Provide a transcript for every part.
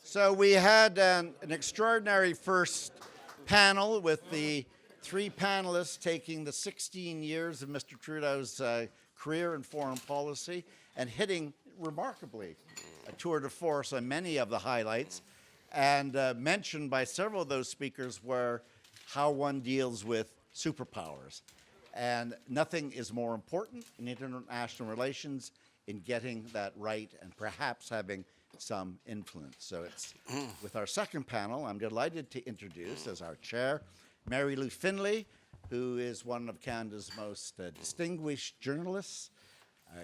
So we had an extraordinary first panel with the three panelists taking the 16 years of Mr. Trudeau's career in foreign policy and hitting remarkably a tour de force on many of the highlights. And mentioned by several of those speakers were how one deals with superpowers. And nothing is more important in international relations in getting that right and perhaps having some influence. So it's with our second panel, I'm delighted to introduce as our chair, Mary Lou Finlay, who is one of Canada's most distinguished journalists.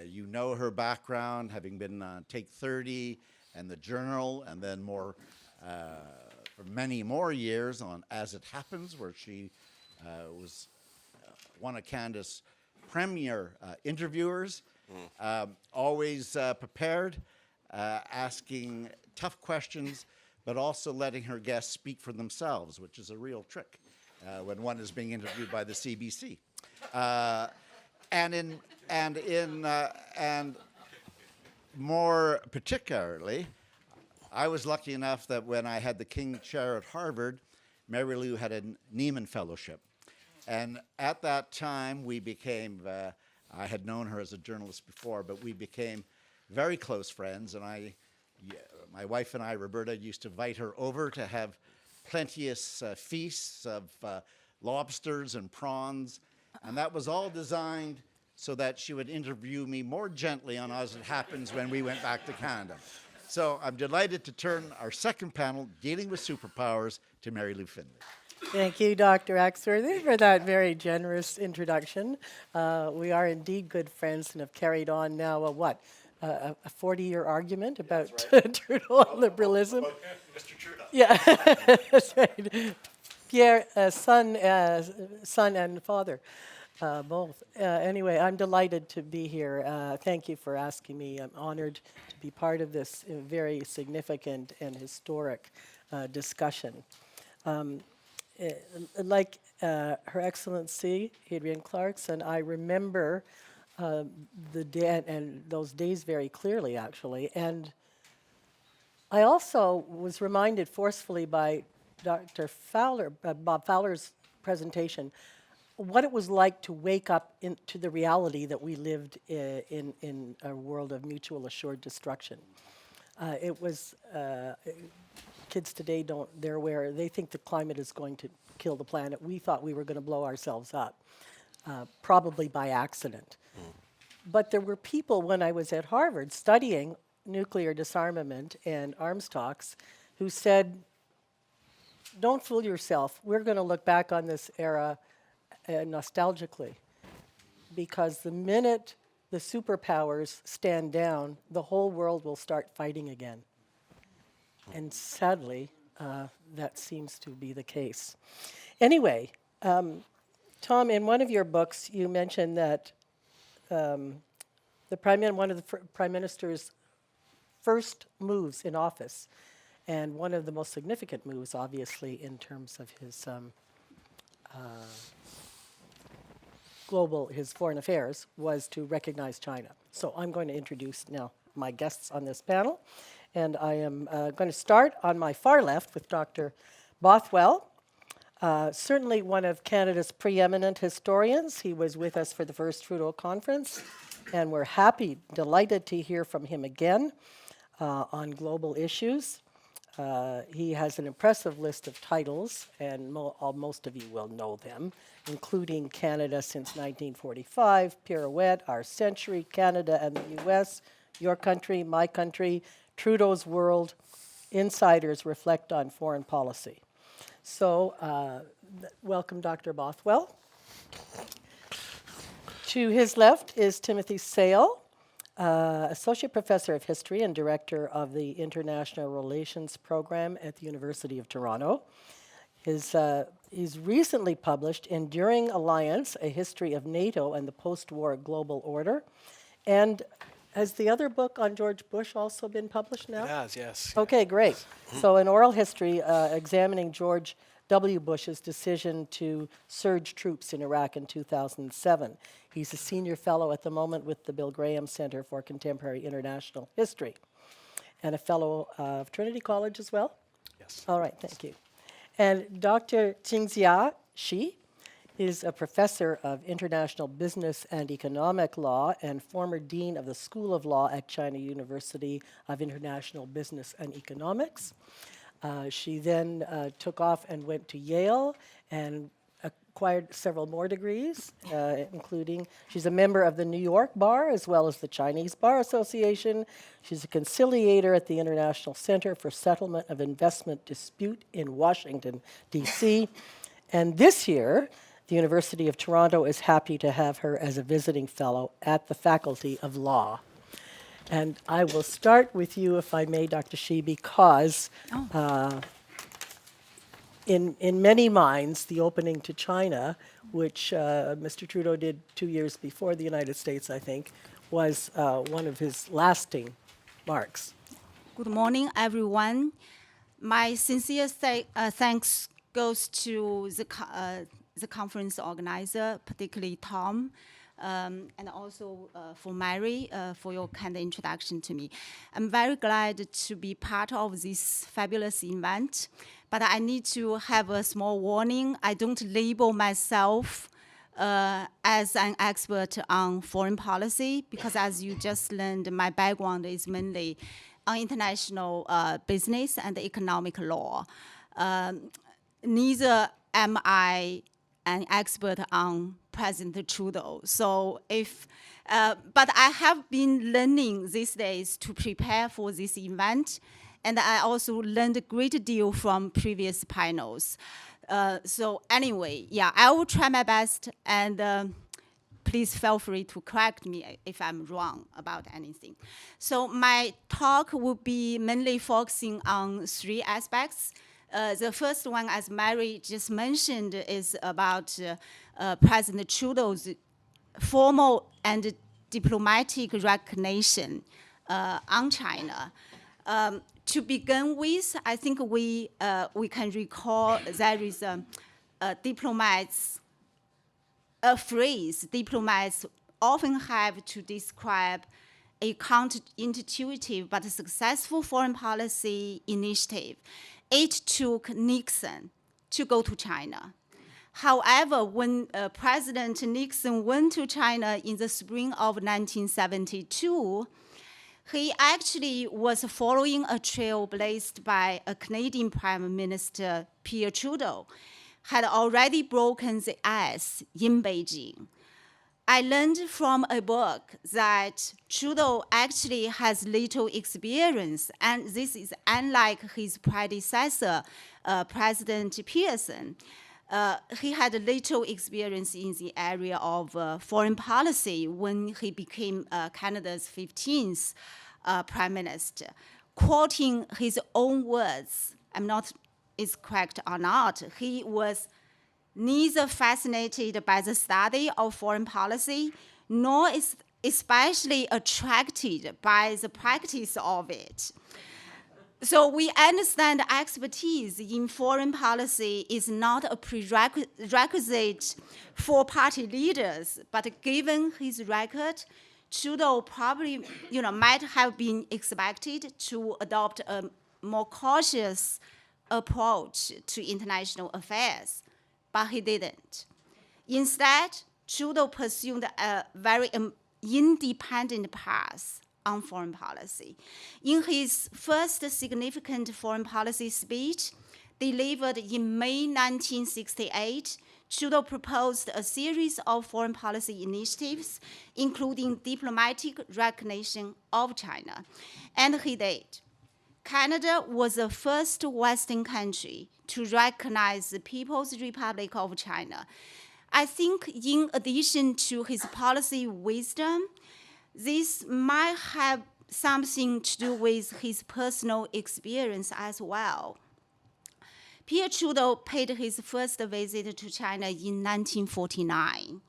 You know her background, having been on Take 30 and The Journal, and then more for many more years on As It Happens, where she was one of Canada's premier interviewers, always prepared, asking tough questions, but also letting her guests speak for themselves, which is a real trick when one is being interviewed by the CBC. And more particularly, I was lucky enough that when I had the King Chair at Harvard, Mary Lou had a Nieman Fellowship. And at that time, we became, I had known her as a journalist before, but we became very close friends. And my wife and I, Roberta, used to invite her over to have plenteous feasts of lobsters and prawns. And that was all designed so that she would interview me more gently on As It Happens when we went back to Canada. So I'm delighted to turn our second panel, Dealing with Superpowers, to Mary Lou Finlay. Thank you, Dr. Axworthy, for that very generous introduction. We are indeed good friends and have carried on now a 40-year argument about Trudeau liberalism. Mr. Trudeau. Yeah, that's right. Pierre, son and father, both. Anyway, I'm delighted to be here. Thank you for asking me. I'm honored to be part of this very significant and historic discussion. Like Her Excellency Adrienne Clarkson, I remember the day and those days very clearly, actually. And I also was reminded forcefully by Dr. Fowler, Bob Fowler's presentation, what it was like to wake up to the reality that we lived in a world of mutual assured destruction. It was kids today they think the climate is going to kill the planet. We thought we were going to blow ourselves up, probably by accident. But there were people when I was at Harvard studying nuclear disarmament and arms talks who said, don't fool yourself. We're going to look back on this era nostalgically, because the minute the superpowers stand down, the whole world will start fighting again. And sadly, that seems to be the case. Anyway, Tom, in one of your books, you mentioned that one of the Prime Minister's first moves in office, and one of the most significant moves, obviously, in terms of his his foreign affairs, was to recognize China. So I'm going to introduce now my guests on this panel. And I am going to start on my far left with Dr. Bothwell, certainly one of Canada's preeminent historians. He was with us for the first Trudeau conference, and we're delighted to hear from him again on global issues. He has an impressive list of titles, and most of you will know them, including Canada since 1945, Pirouette, Our Century, Canada and the U.S., Your Country, My Country, Trudeau's World, Insiders Reflect on Foreign Policy. So, welcome, Dr. Bothwell. To his left is Timothy Sale, Associate Professor of History and Director of the International Relations Program at the University of Toronto. He's recently published Enduring Alliance, A History of NATO and the Post-War Global Order. And has the other book on George Bush also been published now? It has, yes. Okay, great. So an oral history examining George W. Bush's decision to surge troops in Iraq in 2007. He's a senior fellow at the moment with the Bill Graham Center for Contemporary International History. and a fellow of Trinity College as well? Yes. All right, thank you. And Dr. Qingxia Shi is a professor of international business and economic law and former dean of the School of Law at China University of International Business and Economics. She then took off and went to Yale and acquired several more degrees, including she's a member of the New York Bar as well as the Chinese Bar Association. She's a conciliator at the International Center for Settlement of Investment Dispute in Washington, D.C. And this year, the University of Toronto is happy to have her as a visiting fellow at the Faculty of Law. And I will start with you, if I may, Dr. Shi, because in many minds, the opening to China, which Mr. Trudeau did 2 years before the United States, I think, was one of his lasting marks. Good morning, everyone. My sincere thanks goes to the conference organizer, particularly Tom, and also for Mary for your kind introduction to me. I'm very glad to be part of this fabulous event, but I need to have a small warning. I don't label myself as an expert on foreign policy, because as you just learned, my background is mainly on international business and economic law. Neither am I an expert on President Trudeau. So but I have been learning these days to prepare for this event, and I also learned a great deal from previous panels. So anyway, yeah, I will try my best, and please feel free to correct me if I'm wrong about anything. So my talk will be mainly focusing on 3 aspects. The first one, as Mary just mentioned, is about President Trudeau's formal and diplomatic recognition on China. To begin with, I think we can recall there is a phrase diplomats often have to describe a counterintuitive but successful foreign policy initiative. It took Nixon to go to China. However, when President Nixon went to China in the spring of 1972, he actually was following a trail blazed by a Canadian Prime Minister, Pierre Trudeau, had already broken the ice in Beijing. I learned from a book that Trudeau actually has little experience, and this is unlike his predecessor, President Pearson. He had little experience in the area of foreign policy when he became Canada's 15th Prime Minister. Quoting his own words, I'm not is correct or not, he was neither fascinated by the study of foreign policy, nor is especially attracted by the practice of it. So we understand expertise in foreign policy is not a prerequisite for party leaders, but given his record, Trudeau probably might have been expected to adopt a more cautious approach to international affairs, but he didn't. Instead, Trudeau pursued a very independent path on foreign policy. In his first significant foreign policy speech, delivered in May 1968, Trudeau proposed a series of foreign policy initiatives, including diplomatic recognition of China. And he did. Canada was the first Western country to recognize the People's Republic of China. I think in addition to his policy wisdom, this might have something to do with his personal experience as well. Pierre Trudeau paid his first visit to China in 1949,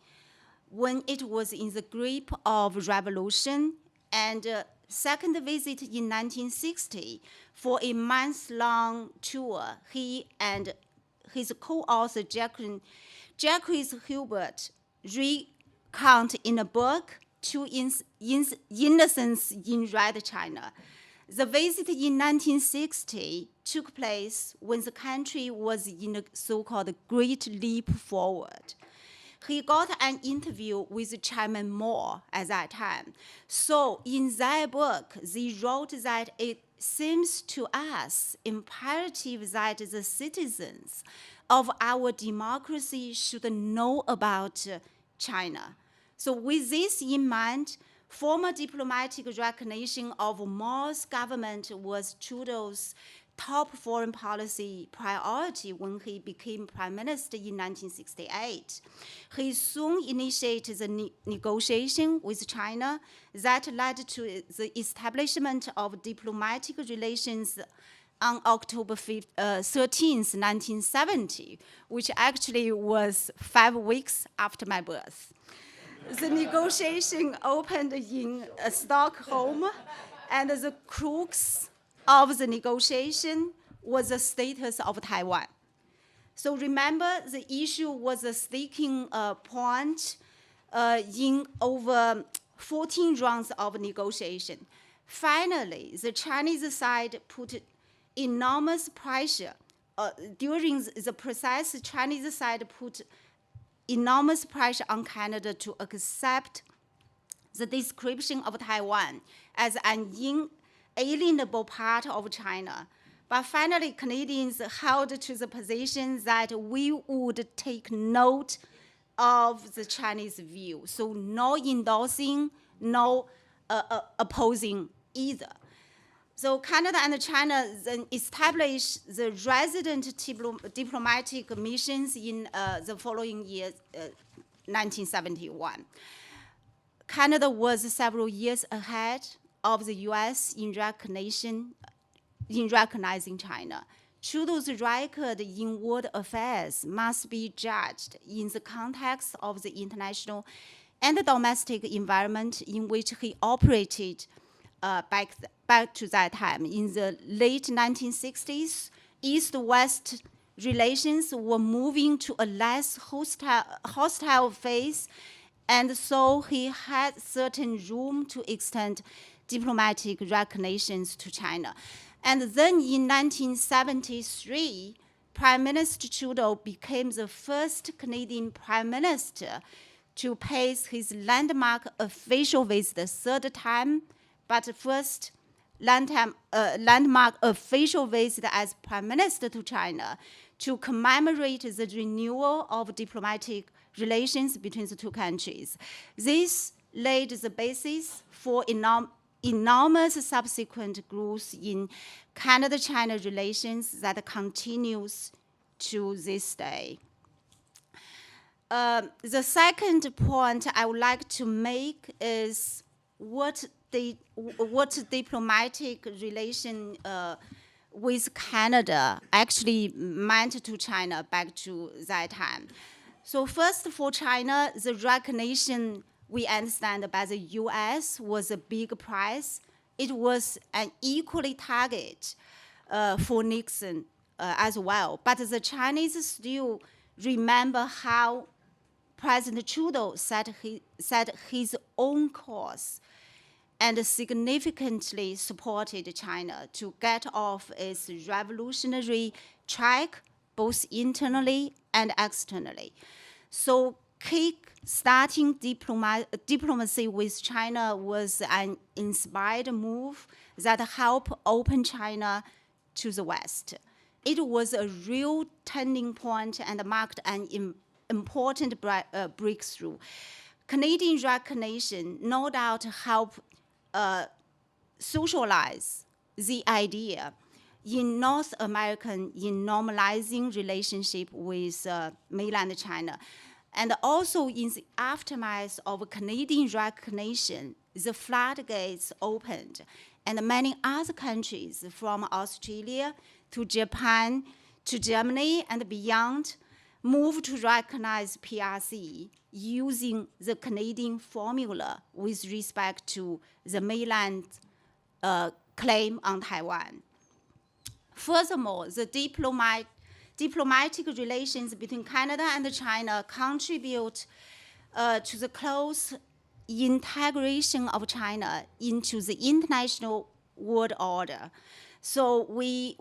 when it was in the grip of revolution, and second visit in 1960 for a month-long tour. He and his co-author Jacques Hubert recount in a book, To Innocence in Red China. The visit in 1960 took place when the country was in a so-called Great Leap Forward. He got an interview with Chairman Mao at that time. So in their book, they wrote that it seems to us imperative that the citizens of our democracy should know about China. So with this in mind, formal diplomatic recognition of Mao's government was Trudeau's top foreign policy priority when he became prime minister in 1968. He soon initiated the negotiation with China that led to the establishment of diplomatic relations on October 13th, 1970, which actually was 5 weeks after my birth. The negotiation opened in Stockholm, and the crux of the negotiation was the status of Taiwan. So remember, the issue was a sticking point in over 14 rounds of negotiation. Finally, the Chinese side put enormous pressure. During the process, the Chinese side put enormous pressure on Canada to accept the description of Taiwan as an inalienable part of China. But finally, Canadians held to the position that we would take note of the Chinese view. So no endorsing, no opposing either. So Canada and China then established the resident diplomatic missions in the following year, 1971. Canada was several years ahead of the US in recognizing China. Trudeau's record in world affairs must be judged in the context of the international and domestic environment in which he operated back to that time. In the late 1960s, East-West relations were moving to a less hostile phase, and so he had certain room to extend diplomatic recognitions to China. And then in 1973, Prime Minister Trudeau became the first Canadian Prime Minister to pay his landmark official visit the third time, but first landmark official visit as Prime Minister to China to commemorate the renewal of diplomatic relations between the two countries. This laid the basis for enormous subsequent growth in Canada-China relations that continues to this day. The second point I would like to make is what diplomatic relation with Canada actually meant to China back to that time. So first, for China, the recognition we understand by the US was a big prize. It was an equally target for Nixon as well. But the Chinese still remember how President Trudeau set his own course and significantly supported China to get off its revolutionary track, both internally and externally. So starting diplomacy with China was an inspired move that helped open China to the West. It was a real turning point and marked an important breakthrough. Canadian recognition no doubt helped socialize the idea in North America in normalizing relationship with mainland China. And also in the aftermath of Canadian recognition, the floodgates opened, and many other countries from Australia to Japan to Germany and beyond moved to recognize PRC using the Canadian formula with respect to the mainland claim on Taiwan. Furthermore, the diplomatic relations between Canada and China contribute to the close integration of China into the international world order. So we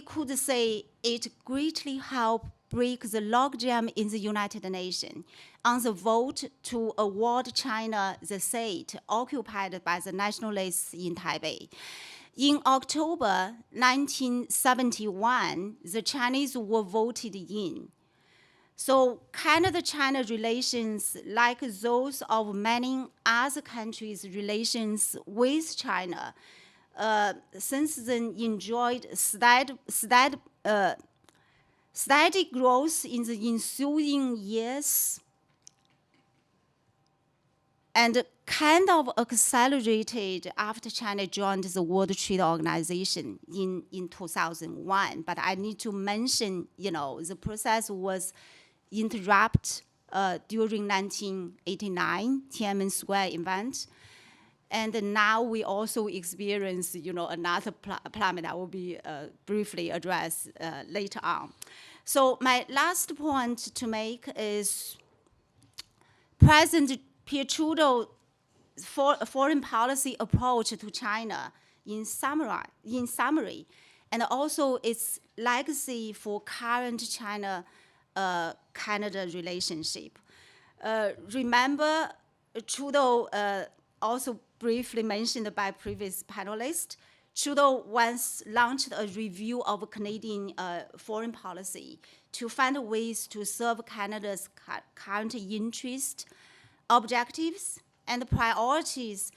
could say it greatly helped break the logjam in the United Nations on the vote to award China the seat occupied by the nationalists in Taipei. In October 1971, the Chinese were voted in. So Canada-China relations, like those of many other countries' relations with China, since then enjoyed steady growth in the ensuing years, and kind of accelerated after China joined the World Trade Organization in 2001. But I need to mention, the process was interrupted during 1989 Tiananmen Square event. And now we also experience, another plummet that will be briefly addressed later on. So my last point to make is President Pierre Trudeau's foreign policy approach to China in summary, and also its legacy for current China-Canada relationship. Remember, Trudeau, also briefly mentioned by previous panelists, Trudeau once launched a review of Canadian foreign policy to find ways to serve Canada's current interests, objectives, and priorities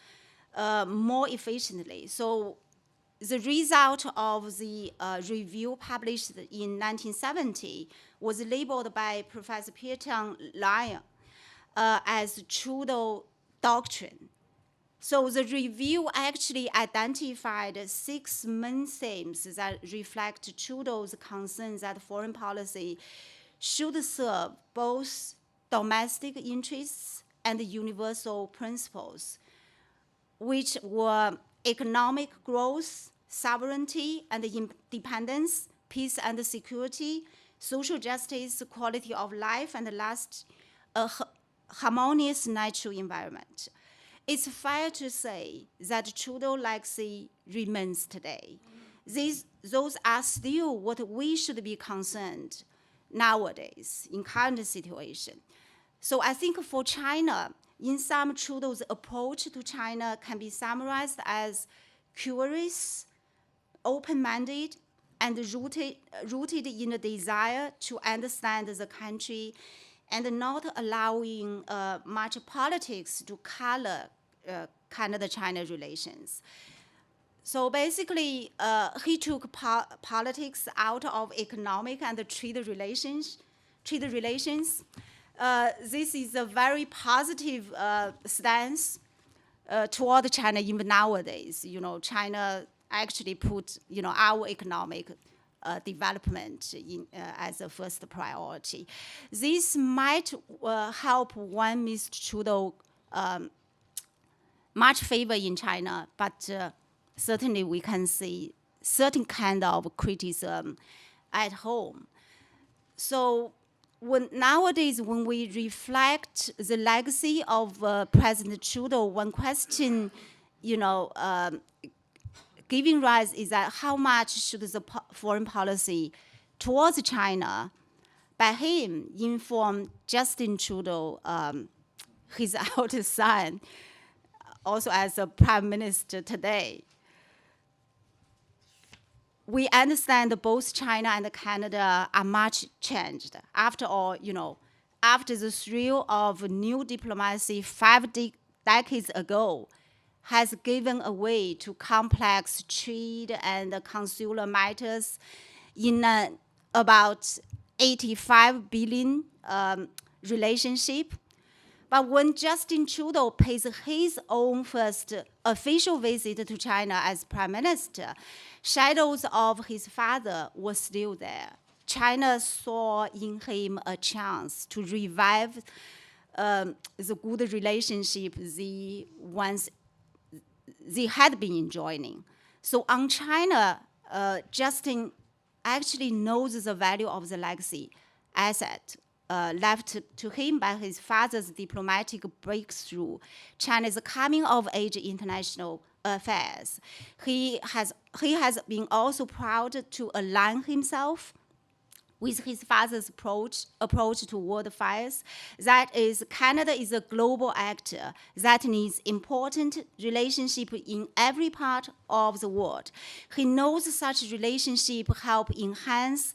more efficiently. So the result of the review published in 1970 was labeled by Professor Pierre as Trudeau Doctrine. So the review actually identified 6 main themes that reflect Trudeau's concern that foreign policy should serve both domestic interests and universal principles, which were economic growth, sovereignty and independence, peace and security, social justice, quality of life, and last, a harmonious natural environment. It's fair to say that Trudeau legacy remains today. Those are still what we should be concerned nowadays in current situation. So I think for China, in sum, Trudeau's approach to China can be summarized as curious, open-minded, and rooted in a desire to understand the country and not allowing much politics to color Canada-China relations. So basically, he took politics out of economic and trade relations. This is a very positive stance toward China even nowadays. China actually put, our economic development as a first priority. This might help one Mr. Trudeau much favor in China, but certainly we can see certain kind of criticism at home. So nowadays, when we reflect the legacy of President Trudeau, one question, giving rise is that how much should the foreign policy towards China by him inform Justin Trudeau, his eldest son, also as a prime minister today? We understand that both China and Canada are much changed. After all, after the thrill of new diplomacy 5 decades ago has given away to complex trade and consular matters in about 85 billion relationship. But when Justin Trudeau pays his own first official visit to China as prime minister, shadows of his father were still there. China saw in him a chance to revive the good relationship they had been enjoying. So on China, Justin actually knows the value of the legacy asset left to him by his father's diplomatic breakthrough, China's coming-of-age international affairs. He has been also proud to align himself with his father's approach to world affairs. That is, Canada is a global actor that needs important relationship in every part of the world. He knows such relationship help enhance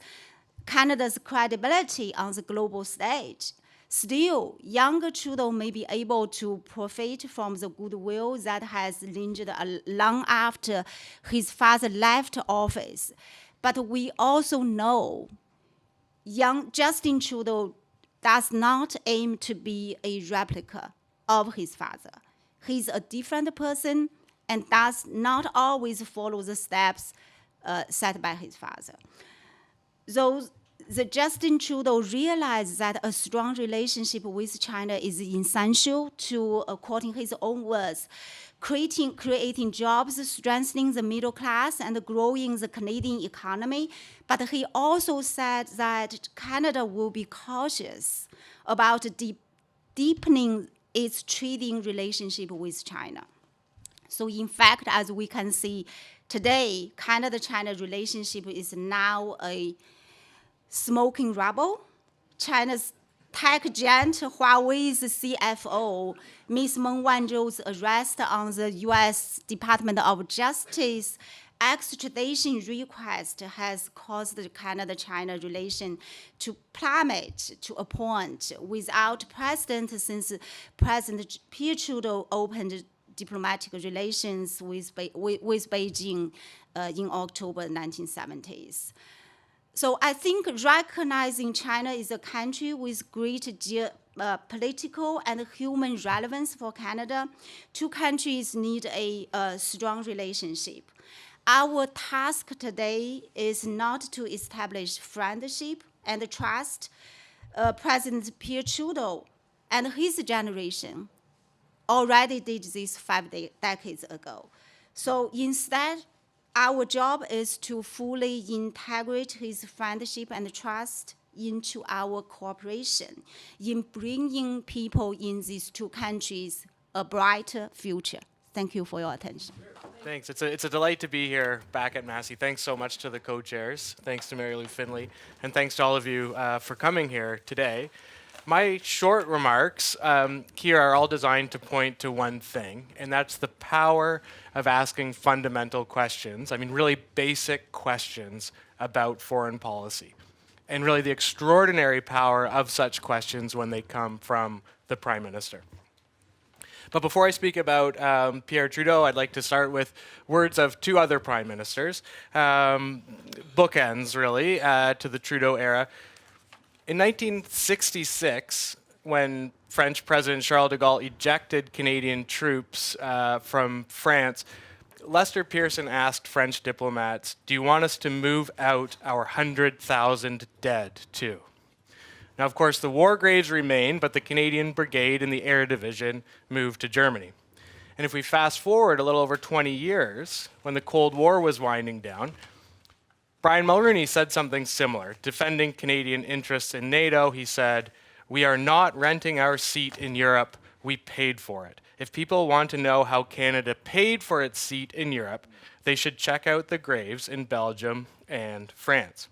Canada's credibility on the global stage. Still, younger Trudeau may be able to profit from the goodwill that has lingered long after his father left office. But we also know young Justin Trudeau does not aim to be a replica of his father. He's a different person and does not always follow the steps set by his father. Though the Justin Trudeau realized that a strong relationship with China is essential to, quoting his own words, creating jobs, strengthening the middle class, and growing the Canadian economy. But he also said that Canada will be cautious about deepening its trading relationship with China. So in fact, as we can see today, Canada-China relationship is now a smoking rubble. China's tech giant Huawei's CFO, Ms. Meng Wanzhou's arrest on the U.S. Department of Justice extradition request has caused the Canada-China relation to plummet to a point without precedent since President Pierre Trudeau opened diplomatic relations with Beijing in October 1970s. So I think recognizing China is a country with great political and human relevance for Canada, two countries need a strong relationship. Our task today is not to establish friendship and trust. President Pierre Trudeau and his generation already did this 5 decades ago. So instead, our job is to fully integrate his friendship and trust into our cooperation in bringing people in these two countries a brighter future. Thank you for your attention. Thanks. It's a delight to be here back at Massey. Thanks so much to the co-chairs. Thanks to Mary Lou Finley. And thanks to all of you for coming here today. My short remarks here are all designed to point to one thing, and that's the power of asking fundamental questions. I mean, really basic questions about foreign policy, and really the extraordinary power of such questions when they come from the Prime Minister. But before I speak about Pierre Trudeau, I'd like to start with words of two other Prime Ministers, bookends really, to the Trudeau era. In 1966, when French President Charles de Gaulle ejected Canadian troops from France, Lester Pearson asked French diplomats, "Do you want us to move out our 100,000 dead too?" Now, of course, the war graves remain, but the Canadian Brigade and the Air Division moved to Germany. And if we fast forward a little over 20 years, when the Cold War was winding down, Brian Mulroney said something similar. Defending Canadian interests in NATO, he said, "We are not renting our seat in Europe, we paid for it. If people want to know how Canada paid for its seat in Europe, they should check out the graves in Belgium and France."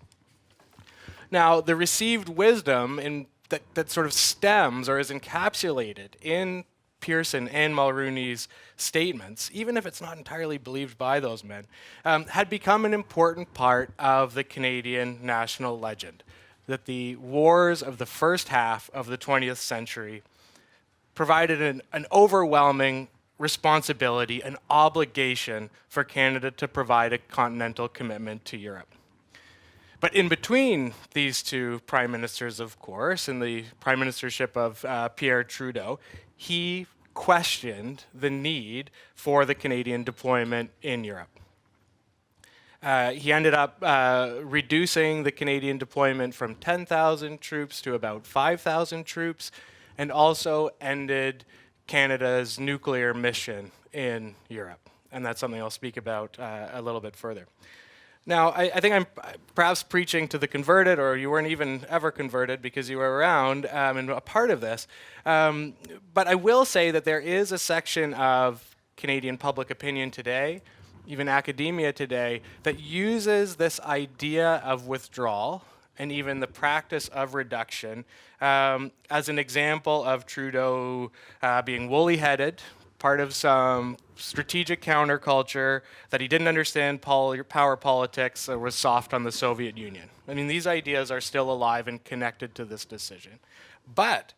Now, the received wisdom that sort of stems or is encapsulated in Pearson and Mulroney's statements, even if it's not entirely believed by those men, had become an important part of the Canadian national legend, that the wars of the first half of the 20th century provided an overwhelming responsibility, an obligation for Canada to provide a continental commitment to Europe. But in between these two prime ministers, of course, in the prime ministership of Pierre Trudeau, he questioned the need for the Canadian deployment in Europe. He ended up reducing the Canadian deployment from 10,000 troops to about 5,000 troops, and also ended Canada's nuclear mission in Europe. And that's something I'll speak about a little bit further. Now, I think I'm perhaps preaching to the converted, or you weren't even ever converted because you were around and a part of this. But I will say that there is a section of Canadian public opinion today, even academia today, that uses this idea of withdrawal and even the practice of reduction as an example of Trudeau being woolly-headed, part of some strategic counterculture, that he didn't understand power politics, or was soft on the Soviet Union. I mean, these ideas are still alive and connected to this decision. But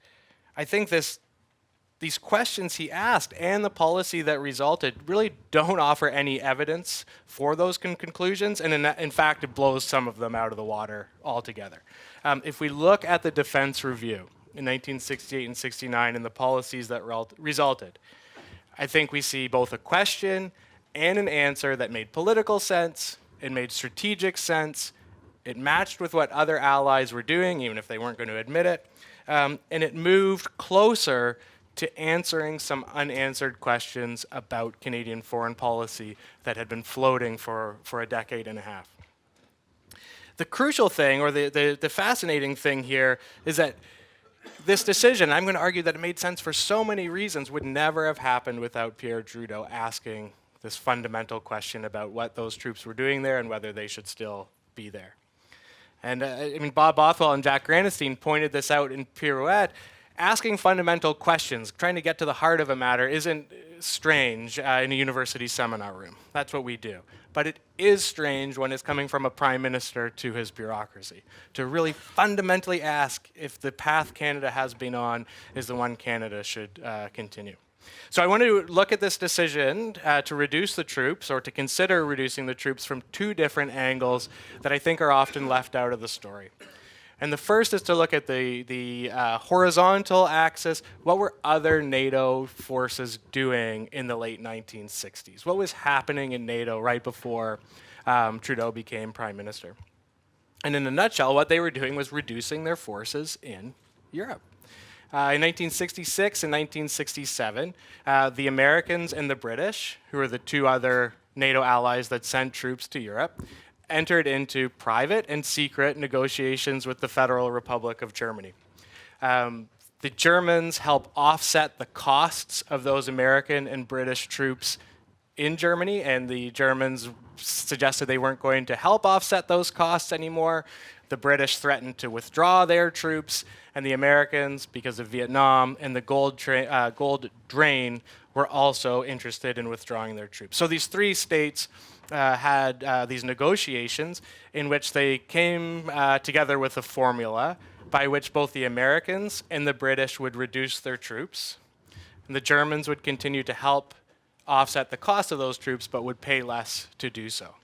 I think these questions he asked and the policy that resulted really don't offer any evidence for those conclusions, and in fact, it blows some of them out of the water altogether. If we look at the Defense Review in 1968 and 69 and the policies that resulted, I think we see both a question and an answer that made political sense, it made strategic sense, it matched with what other allies were doing, even if they weren't going to admit it, and it moved closer to answering some unanswered questions about Canadian foreign policy that had been floating for a decade and a half. The crucial thing, or the fascinating thing here, is that this decision, I'm going to argue that it made sense for so many reasons, would never have happened without Pierre Trudeau asking this fundamental question about what those troops were doing there and whether they should still be there. And I mean, Bob Bothwell and Jack Granatstein pointed this out in Pirouette. Asking fundamental questions, trying to get to the heart of a matter, isn't strange in a university seminar room. That's what we do. But it is strange when it's coming from a prime minister to his bureaucracy, to really fundamentally ask if the path Canada has been on is the one Canada should continue. So I want to look at this decision to reduce the troops, or to consider reducing the troops, from two different angles that I think are often left out of the story. And the first is to look at the horizontal axis. What were other NATO forces doing in the late 1960s? What was happening in NATO right before Trudeau became Prime Minister? And in a nutshell, what they were doing was reducing their forces in Europe. In 1966 and 1967, the Americans and the British, who were the two other NATO allies that sent troops to Europe, entered into private and secret negotiations with the Federal Republic of Germany. The Germans helped offset the costs of those American and British troops in Germany, and the Germans suggested they weren't going to help offset those costs anymore. The British threatened to withdraw their troops, and the Americans, because of Vietnam and the gold drain, were also interested in withdrawing their troops. So these three states had these negotiations in which they came together with a formula by which both the Americans and the British would reduce their troops, and the Germans would continue to help offset the cost of those troops, but would pay less to do so.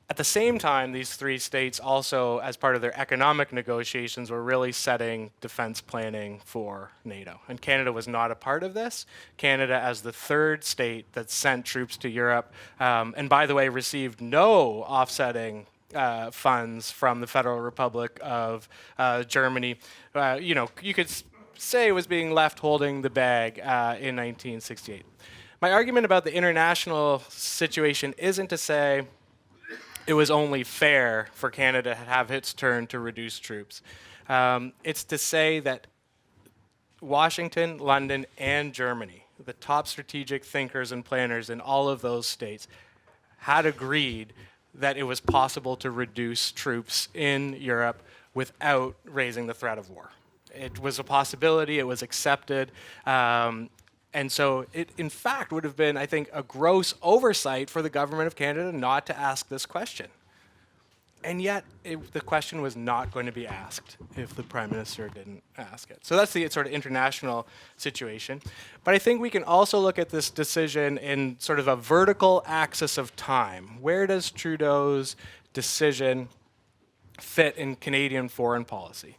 At the same time, these three states also, as part of their economic negotiations, were really setting defense planning for NATO. And Canada was not a part of this. Canada, as the third state that sent troops to Europe, and by the way, received no offsetting funds from the Federal Republic of Germany, you could say was being left holding the bag in 1968. My argument about the international situation isn't to say it was only fair for Canada to have its turn to reduce troops. It's to say that Washington, London, and Germany, the top strategic thinkers and planners in all of those states, had agreed that it was possible to reduce troops in Europe without raising the threat of war. It was a possibility, it was accepted, and so it, in fact, would have been, I think, a gross oversight for the government of Canada not to ask this question. And yet, the question was not going to be asked if the Prime Minister didn't ask it. So that's the sort of international situation. But I think we can also look at this decision in sort of a vertical axis of time. Where does Trudeau's decision fit in Canadian foreign policy?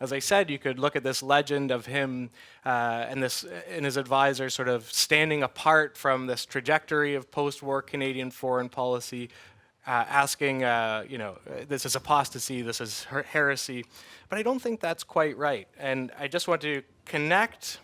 As I said, you could look at this legend of him and his advisor sort of standing apart from this trajectory of post-war Canadian foreign policy, asking, this is apostasy, this is heresy. But I don't think that's quite right. And I just want to connect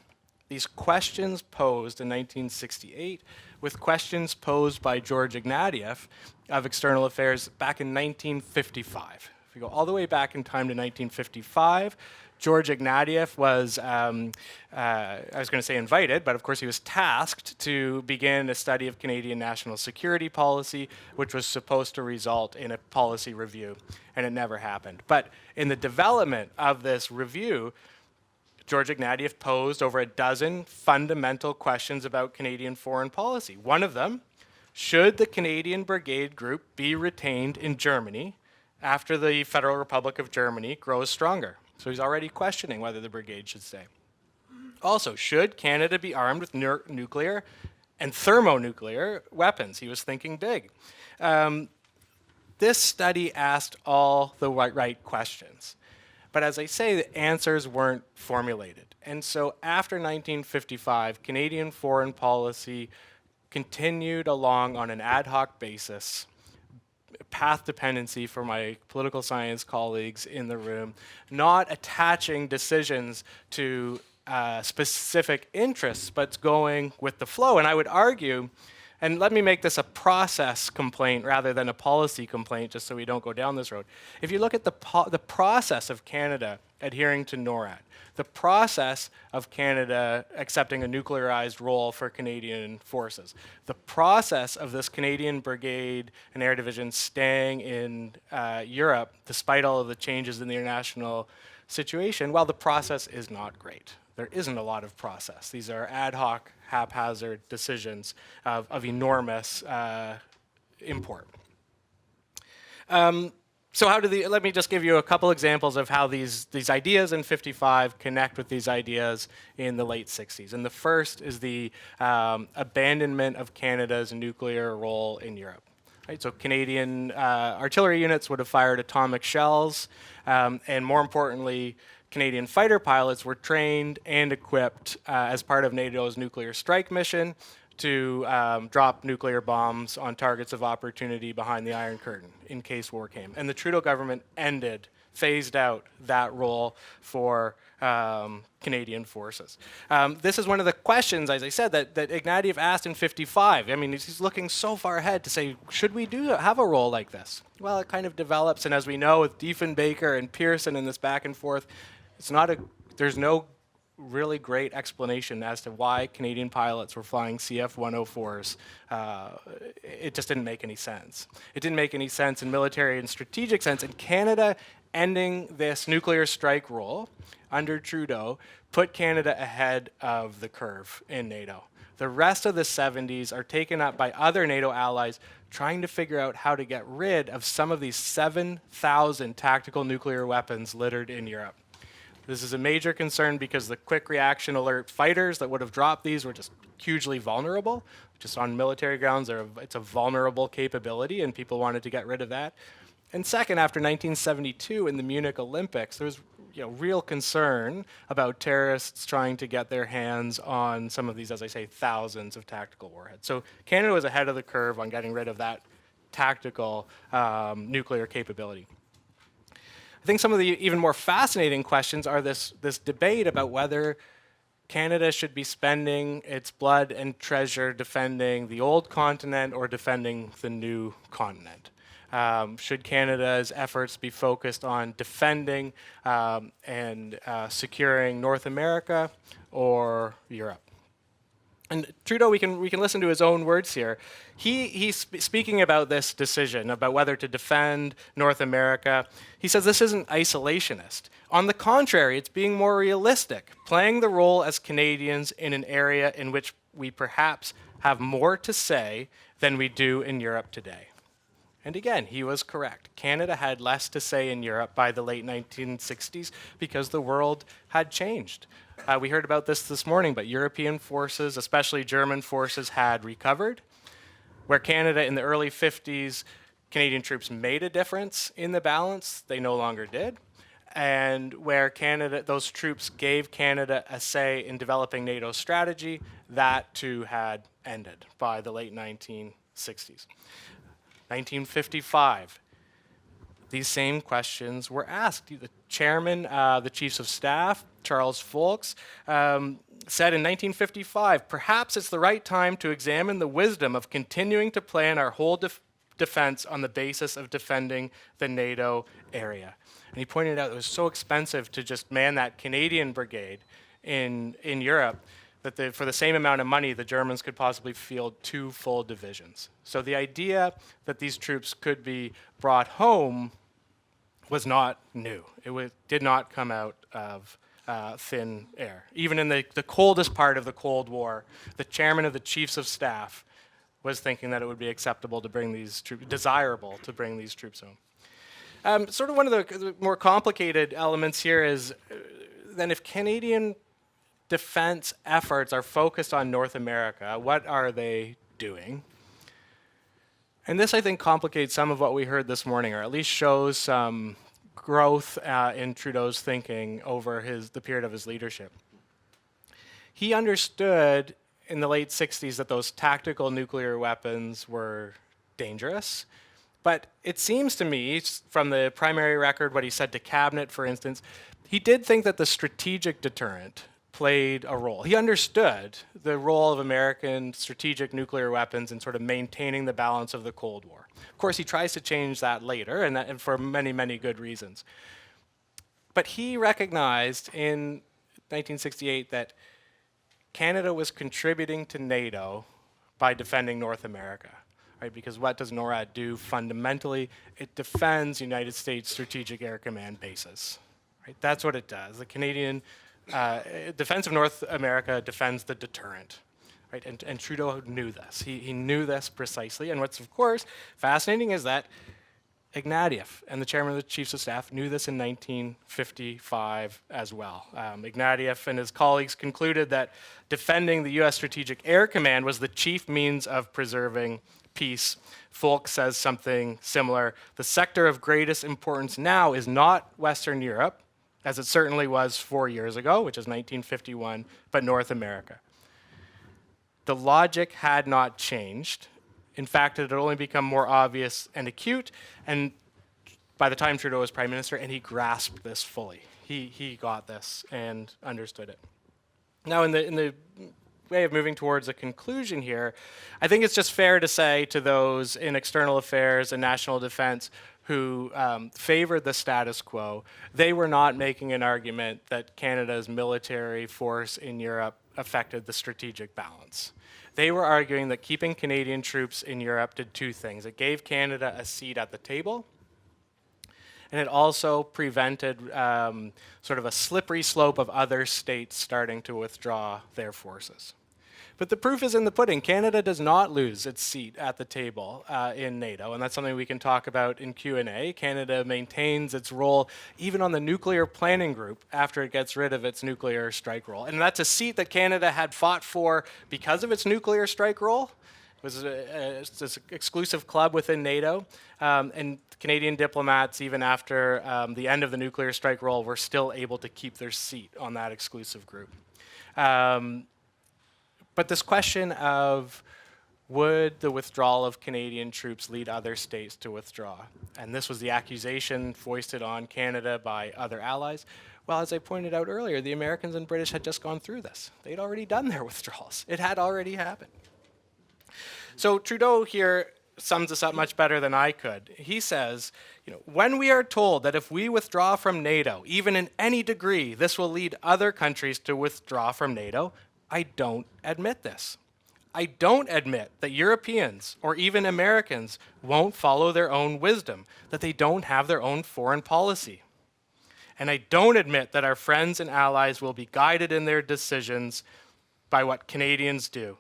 these questions posed in 1968 with questions posed by George Ignatieff of External Affairs back in 1955. If we go all the way back in time to 1955, George Ignatieff was, I was going to say invited, but of course he was tasked to begin a study of Canadian national security policy, which was supposed to result in a policy review, and it never happened. But in the development of this review, George Ignatieff posed over a dozen fundamental questions about Canadian foreign policy. One of them, should the Canadian Brigade Group be retained in Germany after the Federal Republic of Germany grows stronger? So he's already questioning whether the brigade should stay. Also, should Canada be armed with nuclear and thermonuclear weapons? He was thinking big. This study asked all the right questions. But as I say, the answers weren't formulated. And so after 1955, Canadian foreign policy continued along on an ad hoc basis, path dependency for my political science colleagues in the room, not attaching decisions to specific interests, but going with the flow. And I would argue, and let me make this a process complaint rather than a policy complaint, just so we don't go down this road. If you look at the process of Canada adhering to NORAD, the process of Canada accepting a nuclearized role for Canadian forces, the process of this Canadian Brigade and Air Division staying in Europe, despite all of the changes in the international situation, well, the process is not great. There isn't a lot of process. These are ad hoc, haphazard decisions of enormous import. So let me just give you a couple examples of how these ideas in 55 connect with these ideas in the late 60s. And the first is the abandonment of Canada's nuclear role in Europe. Right, so Canadian artillery units would have fired atomic shells, and more importantly, Canadian fighter pilots were trained and equipped as part of NATO's nuclear strike mission to drop nuclear bombs on targets of opportunity behind the Iron Curtain in case war came. And the Trudeau government phased out that role for Canadian forces. This is one of the questions, as I said, that Ignatieff asked in 55. I mean, he's looking so far ahead to say, should we have a role like this? Well, it kind of develops, and as we know, with Diefenbaker and Pearson and this back and forth, there's no really great explanation as to why Canadian pilots were flying CF-104s. It just didn't make any sense. It didn't make any sense in military and strategic sense. And Canada ending this nuclear strike rule under Trudeau put Canada ahead of the curve in NATO. The rest of the 70s are taken up by other NATO allies trying to figure out how to get rid of some of these 7,000 tactical nuclear weapons littered in Europe. This is a major concern because the quick reaction alert fighters that would have dropped these were just hugely vulnerable. Just on military grounds, it's a vulnerable capability, and people wanted to get rid of that. And second, after 1972 in the Munich Olympics, there was real concern about terrorists trying to get their hands on some of these, as I say, thousands of tactical warheads. So Canada was ahead of the curve on getting rid of that tactical nuclear capability. I think some of the even more fascinating questions are this debate about whether Canada should be spending its blood and treasure defending the old continent or defending the new continent. Should Canada's efforts be focused on defending and securing North America or Europe? And Trudeau, we can listen to his own words here. He's speaking about this decision, about whether to defend North America. He says this isn't isolationist. On the contrary, it's being more realistic, playing the role as Canadians in an area in which we perhaps have more to say than we do in Europe today. And again, he was correct. Canada had less to say in Europe by the late 1960s because the world had changed. We heard about this morning, but European forces, especially German forces, had recovered. Where Canada in the early 50s, Canadian troops made a difference in the balance, they no longer did. And where those troops gave Canada a say in developing NATO's strategy, that too had ended by the late 1960s. 1955, these same questions were asked. The chairman, the chiefs of staff, Charles Foulkes, said in 1955, perhaps it's the right time to examine the wisdom of continuing to plan our whole defense on the basis of defending the NATO area. And he pointed out it was so expensive to just man that Canadian brigade in Europe that for the same amount of money, the Germans could possibly field 2 full divisions. So the idea that these troops could be brought home was not new. It did not come out of thin air. Even in the coldest part of the Cold War, the chairman of the Chiefs of Staff was thinking that it would be acceptable to bring these troops, desirable to bring these troops home. Sort of one of the more complicated elements here is then if Canadian defense efforts are focused on North America, what are they doing? And this, I think, complicates some of what we heard this morning, or at least shows some growth in Trudeau's thinking over the period of his leadership. He understood in the late 60s that those tactical nuclear weapons were dangerous. But it seems to me, from the primary record, what he said to cabinet, for instance, he did think that the strategic deterrent played a role. He understood the role of American strategic nuclear weapons in sort of maintaining the balance of the Cold War. Of course, he tries to change that later, and for many, many good reasons. But he recognized in 1968 that Canada was contributing to NATO by defending North America, right? Because what does NORAD do fundamentally? It defends United States Strategic Air Command bases, right? That's what it does. The Canadian defense of North America defends the deterrent, right? And Trudeau knew this. He knew this precisely. And what's, of course, fascinating is that Ignatieff and the chairman of the Chiefs of Staff knew this in 1955 as well. Ignatieff and his colleagues concluded that defending the U.S. Strategic Air Command was the chief means of preserving peace. Folk says something similar. The sector of greatest importance now is not Western Europe, as it certainly was 4 years ago, which is 1951, but North America. The logic had not changed. In fact, it had only become more obvious and acute, and by the time Trudeau was Prime Minister, and he grasped this fully. He got this and understood it. Now, in the way of moving towards a conclusion here, I think it's just fair to say to those in external affairs and national defense who favored the status quo, they were not making an argument that Canada's military force in Europe affected the strategic balance. They were arguing that keeping Canadian troops in Europe did 2 things. It gave Canada a seat at the table, and it also prevented sort of a slippery slope of other states starting to withdraw their forces. But the proof is in the pudding. Canada does not lose its seat at the table in NATO, and that's something we can talk about in Q&A. Canada maintains its role even on the nuclear planning group after it gets rid of its nuclear strike role. And that's a seat that Canada had fought for because of its nuclear strike role. It was an exclusive club within NATO, and Canadian diplomats, even after the end of the nuclear strike role, were still able to keep their seat on that exclusive group. But this question of would the withdrawal of Canadian troops lead other states to withdraw? And this was the accusation foisted on Canada by other allies. Well, as I pointed out earlier, the Americans and British had just gone through this. They'd already done their withdrawals. It had already happened. So Trudeau here sums this up much better than I could. He says, when we are told that if we withdraw from NATO, even in any degree, this will lead other countries to withdraw from NATO, I don't admit this. I don't admit that Europeans or even Americans won't follow their own wisdom, that they don't have their own foreign policy. And I don't admit that our friends and allies will be guided in their decisions by what Canadians do.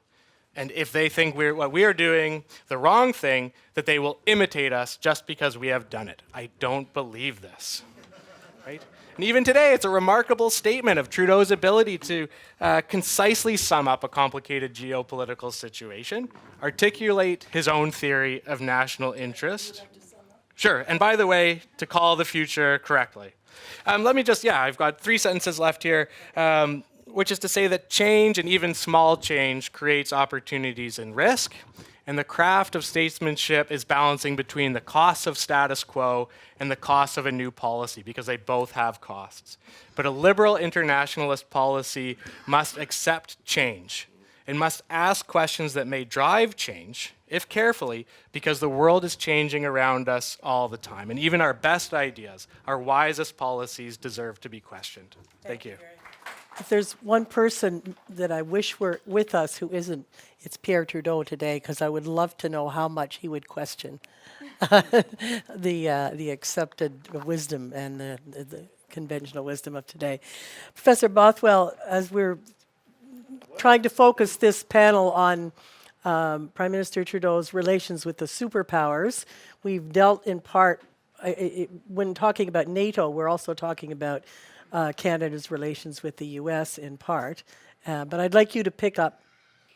And if they think what we are doing the wrong thing, that they will imitate us just because we have done it. I don't believe this, right? And even today, it's a remarkable statement of Trudeau's ability to concisely sum up a complicated geopolitical situation, articulate his own theory of national interest. Sure, and by the way, to call the future correctly. Let me just, I've got 3 sentences left here, which is to say that change, and even small change, creates opportunities and risk. And the craft of statesmanship is balancing between the costs of status quo and the costs of a new policy, because they both have costs. But a liberal internationalist policy must accept change and must ask questions that may drive change, if carefully, because the world is changing around us all the time. And even our best ideas, our wisest policies deserve to be questioned. Thank you. If there's one person that I wish were with us who isn't, it's Pierre Trudeau today, because I would love to know how much he would question the accepted wisdom and the conventional wisdom of today. Professor Bothwell, as we're trying to focus this panel on Prime Minister Trudeau's relations with the superpowers, we've dealt in part, when talking about NATO, we're also talking about Canada's relations with the U.S. in part. But I'd like you to pick up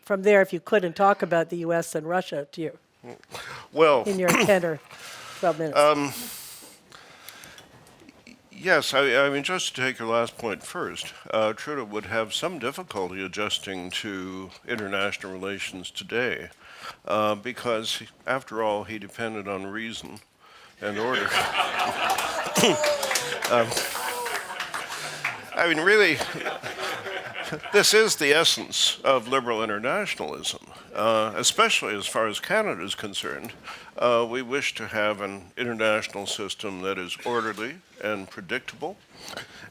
from there, if you could, and talk about the U.S. and Russia to you in your 10 or 12 minutes. Yes, I mean, just to take your last point first, Trudeau would have some difficulty adjusting to international relations today because, after all, he depended on reason and order. I mean, really, this is the essence of liberal internationalism, especially as far as Canada is concerned. We wish to have an international system that is orderly and predictable,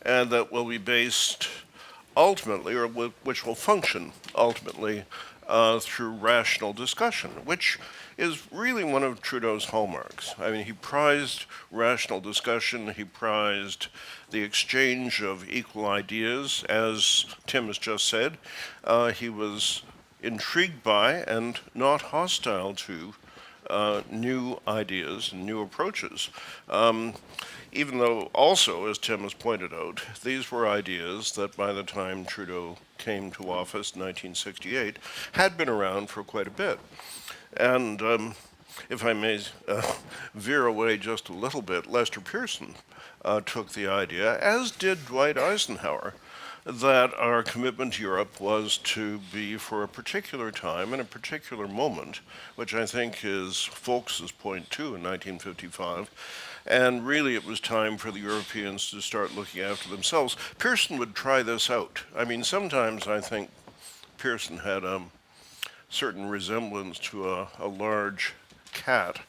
and that will be based ultimately, or which will function ultimately through rational discussion, which is really one of Trudeau's hallmarks. I mean, he prized rational discussion, he prized the exchange of equal ideas, as Tim has just said. He was intrigued by and not hostile to new ideas and new approaches. Even though also, as Tim has pointed out, these were ideas that by the time Trudeau came to office in 1968 had been around for quite a bit. And if I may veer away just a little bit, Lester Pearson took the idea, as did Dwight Eisenhower, that our commitment to Europe was to be for a particular time and a particular moment, which I think is Folks's point too in 1955. And really it was time for the Europeans to start looking after themselves. Pearson would try this out. I mean, sometimes I think Pearson had a certain resemblance to a large cat.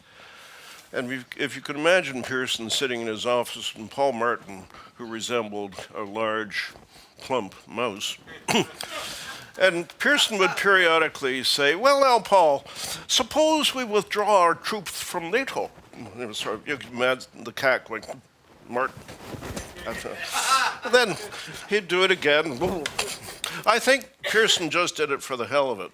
And if you could imagine Pearson sitting in his office and Paul Martin, who resembled a large, plump mouse, and Pearson would periodically say, well, now, Paul, suppose we withdraw our troops from NATO. And it was sort of, you can imagine the cat going, Martin. And then he'd do it again. I think Pearson just did it for the hell of it.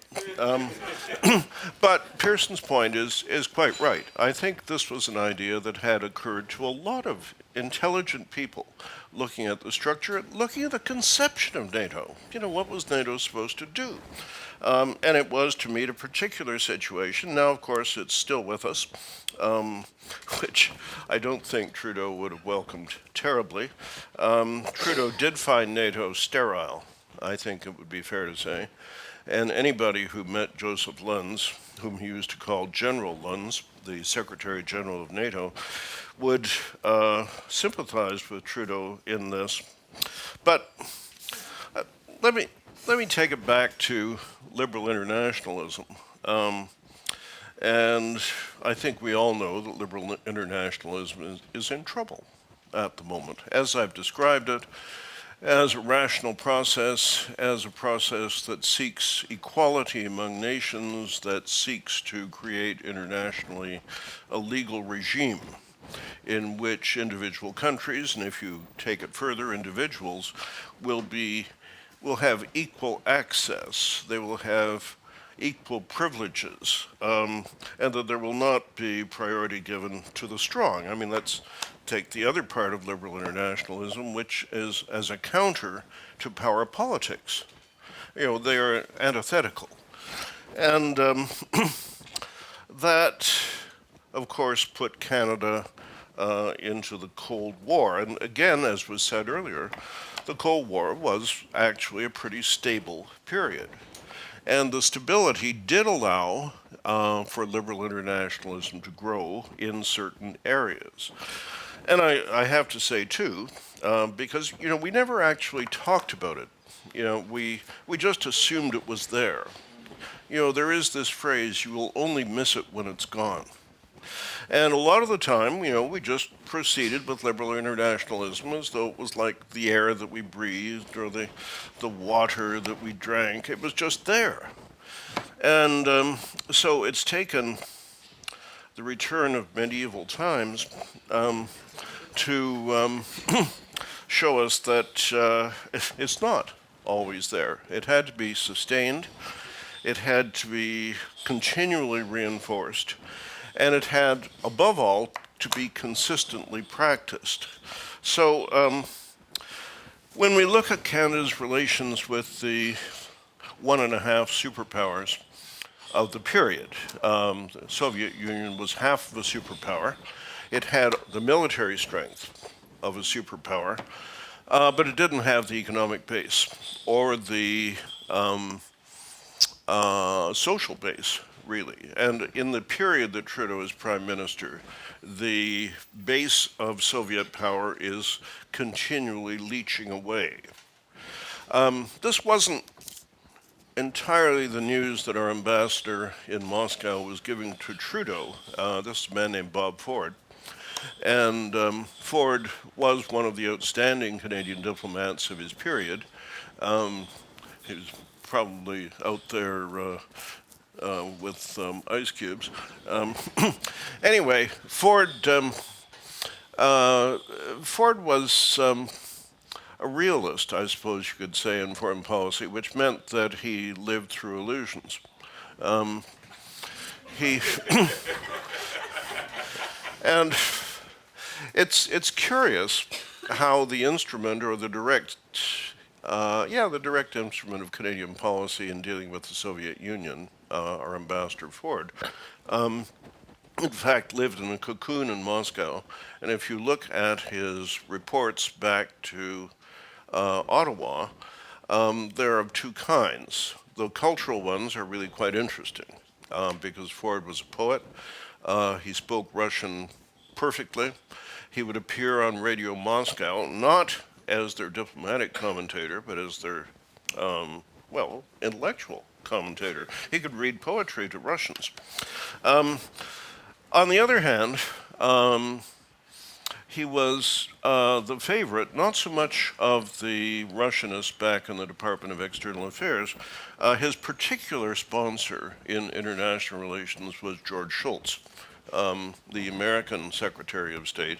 But Pearson's point is quite right. I think this was an idea that had occurred to a lot of intelligent people looking at the structure, looking at the conception of NATO. You know, what was NATO supposed to do? And it was to meet a particular situation. Now, of course, it's still with us, which I don't think Trudeau would have welcomed terribly. Trudeau did find NATO sterile, I think it would be fair to say. And anybody who met Joseph Luns, whom he used to call General Luns, the Secretary General of NATO, would sympathize with Trudeau in this. But let me take it back to liberal internationalism. And I think we all know that liberal internationalism is in trouble at the moment. As I've described it, as a rational process, as a process that seeks equality among nations, that seeks to create internationally a legal regime in which individual countries, and if you take it further, individuals, will have equal access. They will have equal privileges, and that there will not be priority given to the strong. I mean, let's take the other part of liberal internationalism, which is as a counter to power politics. You know, they are antithetical. And that, of course, put Canada into the Cold War. And again, as was said earlier, the Cold War was actually a pretty stable period. And the stability did allow for liberal internationalism to grow in certain areas. And I have to say, too, because, you know, we never actually talked about it. You know, we just assumed it was there. there is this phrase, you will only miss it when it's gone. And a lot of the time, we just proceeded with liberal internationalism as though it was like the air that we breathed or the water that we drank. It was just there. And so it's taken the return of medieval times to show us that it's not always there. It had to be sustained. It had to be continually reinforced. And it had, above all, to be consistently practiced. So when we look at Canada's relations with the 1.5 superpowers of the period, the Soviet Union was half of a superpower. It had the military strength of a superpower, but it didn't have the economic base or the social base, really. And in the period that Trudeau is prime minister, the base of Soviet power is continually leaching away. This wasn't entirely the news that our ambassador in Moscow was giving to Trudeau. This is a man named Bob Ford. And Ford was one of the outstanding Canadian diplomats of his period. He was probably out there with ice cubes. Anyway, Ford was a realist, I suppose you could say, in foreign policy, which meant that he lived through illusions. And it's curious how the instrument or the direct instrument of Canadian policy in dealing with the Soviet Union, our ambassador Ford, in fact, lived in a cocoon in Moscow. And if you look at his reports back to Ottawa, they're of two kinds. The cultural ones are really quite interesting because Ford was a poet. He spoke Russian perfectly. He would appear on Radio Moscow, not as their diplomatic commentator, but as their, intellectual commentator. He could read poetry to Russians. On the other hand, he was the favorite, not so much of the Russianists back in the Department of External Affairs. His particular sponsor in international relations was George Shultz, the American Secretary of State.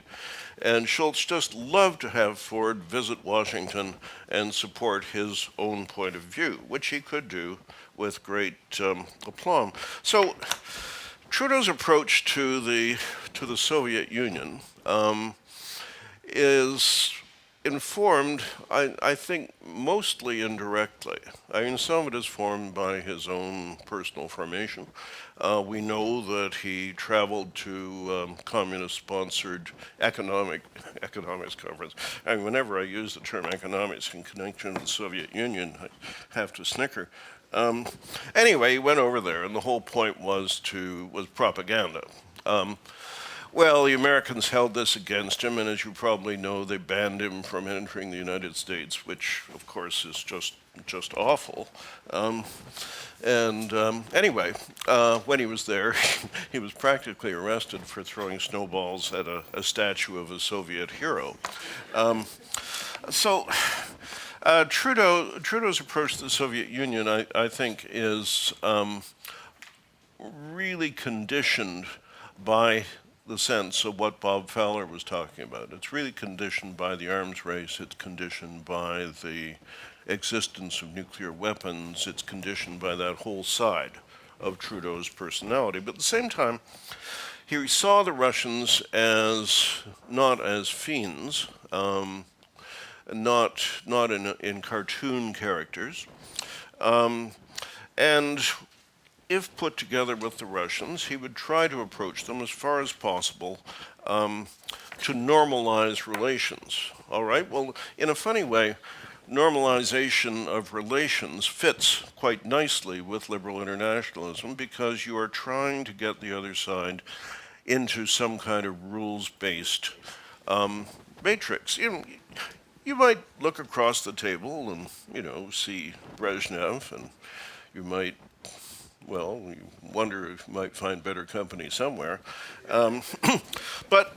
And Shultz just loved to have Ford visit Washington and support his own point of view, which he could do with great aplomb. So Trudeau's approach to the Soviet Union is informed, I think, mostly indirectly. I mean, some of it is formed by his own personal formation. We know that he traveled to communist-sponsored economics conference. I mean, whenever I use the term economics in connection with the Soviet Union, I have to snicker. Anyway, he went over there, and the whole point was propaganda. Well, the Americans held this against him, and as you probably know, they banned him from entering the United States, which, of course, is just awful. Anyway, when he was there, he was practically arrested for throwing snowballs at a statue of a Soviet hero. Trudeau's approach to the Soviet Union, I think, is really conditioned by the sense of what Bob Fowler was talking about. It's really conditioned by the arms race. It's conditioned by the existence of nuclear weapons. It's conditioned by that whole side of Trudeau's personality. But at the same time, he saw the Russians not as fiends, not in cartoon characters, and if put together with the Russians, he would try to approach them as far as possible to normalize relations. All right? Well, in a funny way, normalization of relations fits quite nicely with liberal internationalism because you are trying to get the other side into some kind of rules-based matrix. You might look across the table and, see Brezhnev, and you might well, you wonder if you might find better company somewhere. But,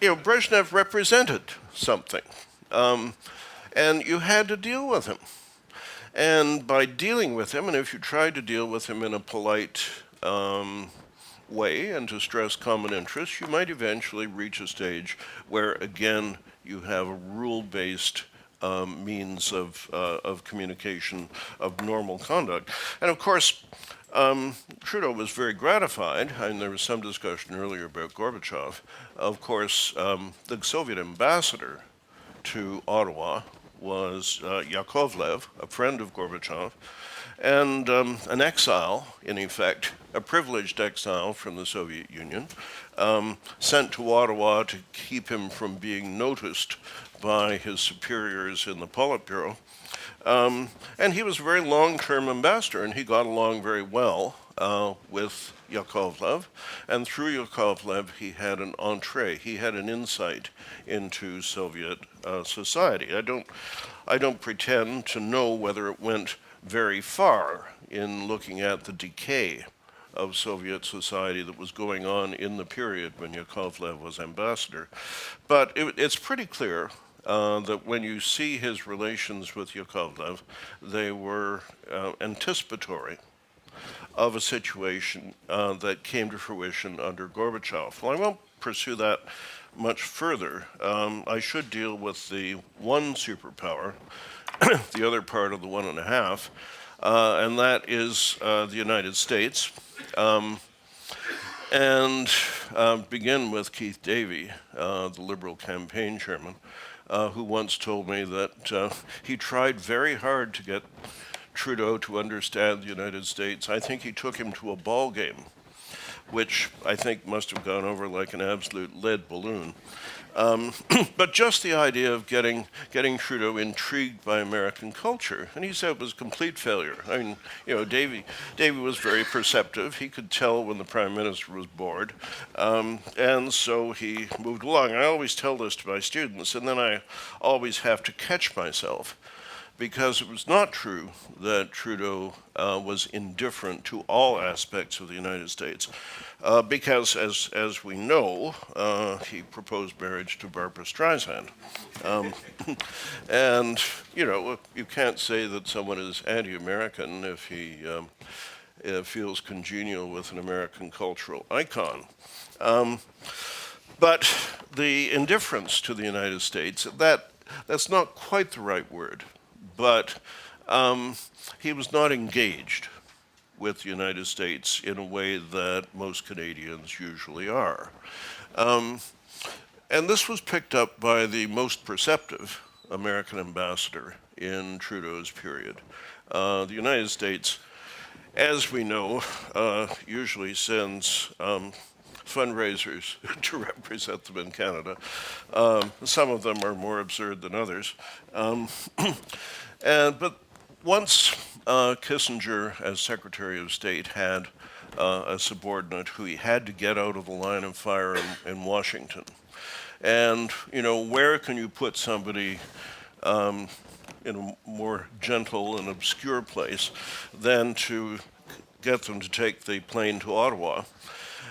Brezhnev represented something. And you had to deal with him. And by dealing with him, and if you tried to deal with him in a polite way and to stress common interests, you might eventually reach a stage where, again, you have a rule-based means of communication, of normal conduct. And of course, Trudeau was very gratified, and there was some discussion earlier about Gorbachev. Of course, the Soviet ambassador to Ottawa was Yakovlev, a friend of Gorbachev, and an exile, in effect, a privileged exile from the Soviet Union, sent to Ottawa to keep him from being noticed by his superiors in the Politburo. And he was a very long-term ambassador, and he got along very well with Yakovlev. And through Yakovlev, he had an entree. He had an insight into Soviet society. I don't pretend to know whether it went very far in looking at the decay of Soviet society that was going on in the period when Yakovlev was ambassador. But it's pretty clear that when you see his relations with Yakovlev, they were anticipatory of a situation that came to fruition under Gorbachev. Well, I won't pursue that much further. I should deal with the one superpower, the other part of the 1.5, and that is the United States. And begin with Keith Davey, the Liberal campaign chairman, who once told me that he tried very hard to get Trudeau to understand the United States. I think he took him to a ball game, which I think must have gone over like an absolute lead balloon. But just the idea of getting Trudeau intrigued by American culture, and he said it was a complete failure. I mean, Davey was very perceptive. He could tell when the Prime Minister was bored, and so he moved along. I always tell this to my students, and then I always have to catch myself, because it was not true that Trudeau was indifferent to all aspects of the United States, because, as we know, he proposed marriage to Barbara Streisand. And, you can't say that someone is anti-American if he feels congenial with an American cultural icon. But the indifference to the United States, that's not quite the right word. But he was not engaged with the United States in a way that most Canadians usually are. And this was picked up by the most perceptive American ambassador in Trudeau's period. The United States, as we know, usually sends fundraisers to represent them in Canada. Some of them are more absurd than others. But once Kissinger, as Secretary of State, had a subordinate who he had to get out of the line of fire in Washington. And, where can you put somebody in a more gentle and obscure place than to get them to take the plane to Ottawa?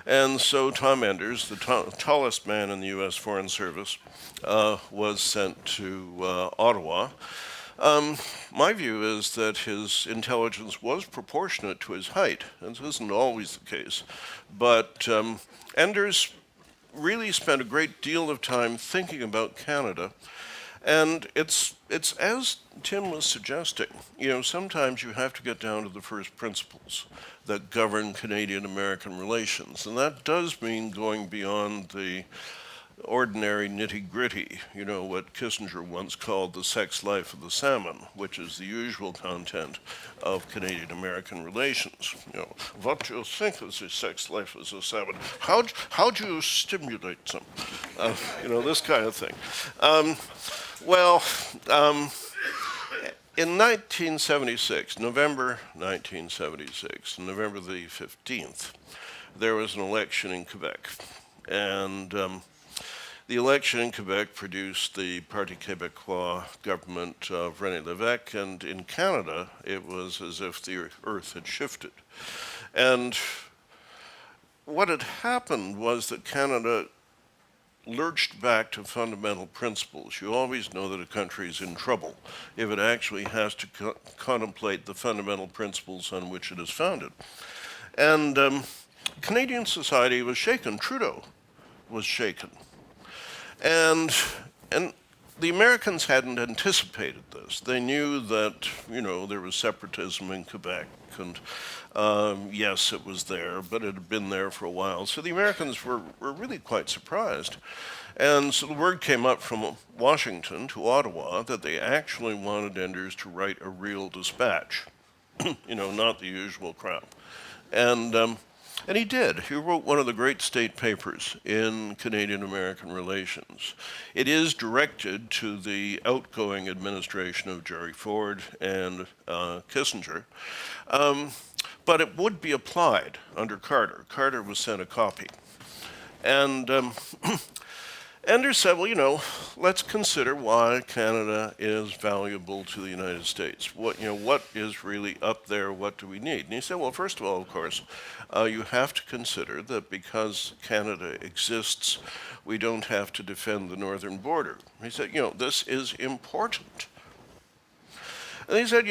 And so Tom Enders, the tallest man in the U.S. Foreign Service, was sent to Ottawa. My view is that his intelligence was proportionate to his height, and this isn't always the case. But Enders really spent a great deal of time thinking about Canada. And it's as Tim was suggesting, sometimes you have to get down to the first principles that govern Canadian-American relations. And that does mean going beyond the ordinary nitty-gritty, what Kissinger once called the sex life of the salmon, which is the usual content of Canadian-American relations. What do you think is the sex life of the salmon? How do you stimulate them? This kind of thing. In 1976, November 1976, November the 15th, there was an election in Quebec. And The election in Quebec produced the Parti Québécois government of René Lévesque, and in Canada, it was as if the earth had shifted. And what had happened was that Canada lurched back to fundamental principles. You always know that a country is in trouble if it actually has to contemplate the fundamental principles on which it is founded. And Canadian society was shaken. Trudeau was shaken. And the Americans hadn't anticipated this. They knew that, there was separatism in Quebec, and yes, it was there, but it had been there for a while. So the Americans were really quite surprised. And so the word came up from Washington to Ottawa that they actually wanted Enders to write a real dispatch, not the usual crap. And he did. He wrote one of the great state papers in Canadian-American relations. It is directed to the outgoing administration of Gerry Ford and Kissinger, but it would be applied under Carter. Carter was sent a copy. And Enders said, well, let's consider why Canada is valuable to the United States. What is really up there? What do we need? And he said, well, first of all, of course, you have to consider that because Canada exists, we don't have to defend the northern border. He said, this is important. And he said,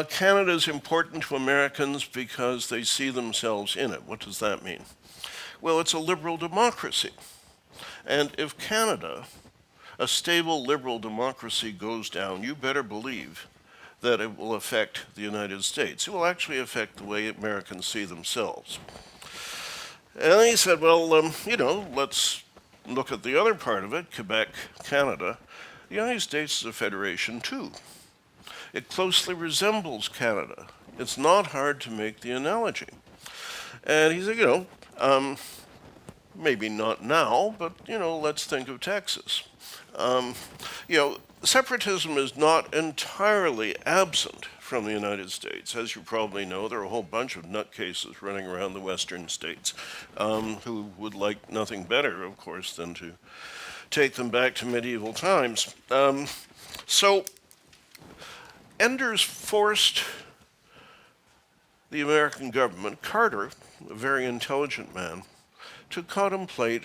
Canada is important to Americans because they see themselves in it. What does that mean? Well, it's a liberal democracy. And if Canada, a stable liberal democracy, goes down, you better believe that it will affect the United States. It will actually affect the way Americans see themselves. And he said, well, let's look at the other part of it, Quebec, Canada. The United States is a federation too. It closely resembles Canada. It's not hard to make the analogy. And he said, maybe not now, but, let's think of Texas. Separatism is not entirely absent from the United States. As you probably know, there are a whole bunch of nutcases running around the western states who would like nothing better, of course, than to take them back to medieval times. So Enders forced the American government, Carter, a very intelligent man, to contemplate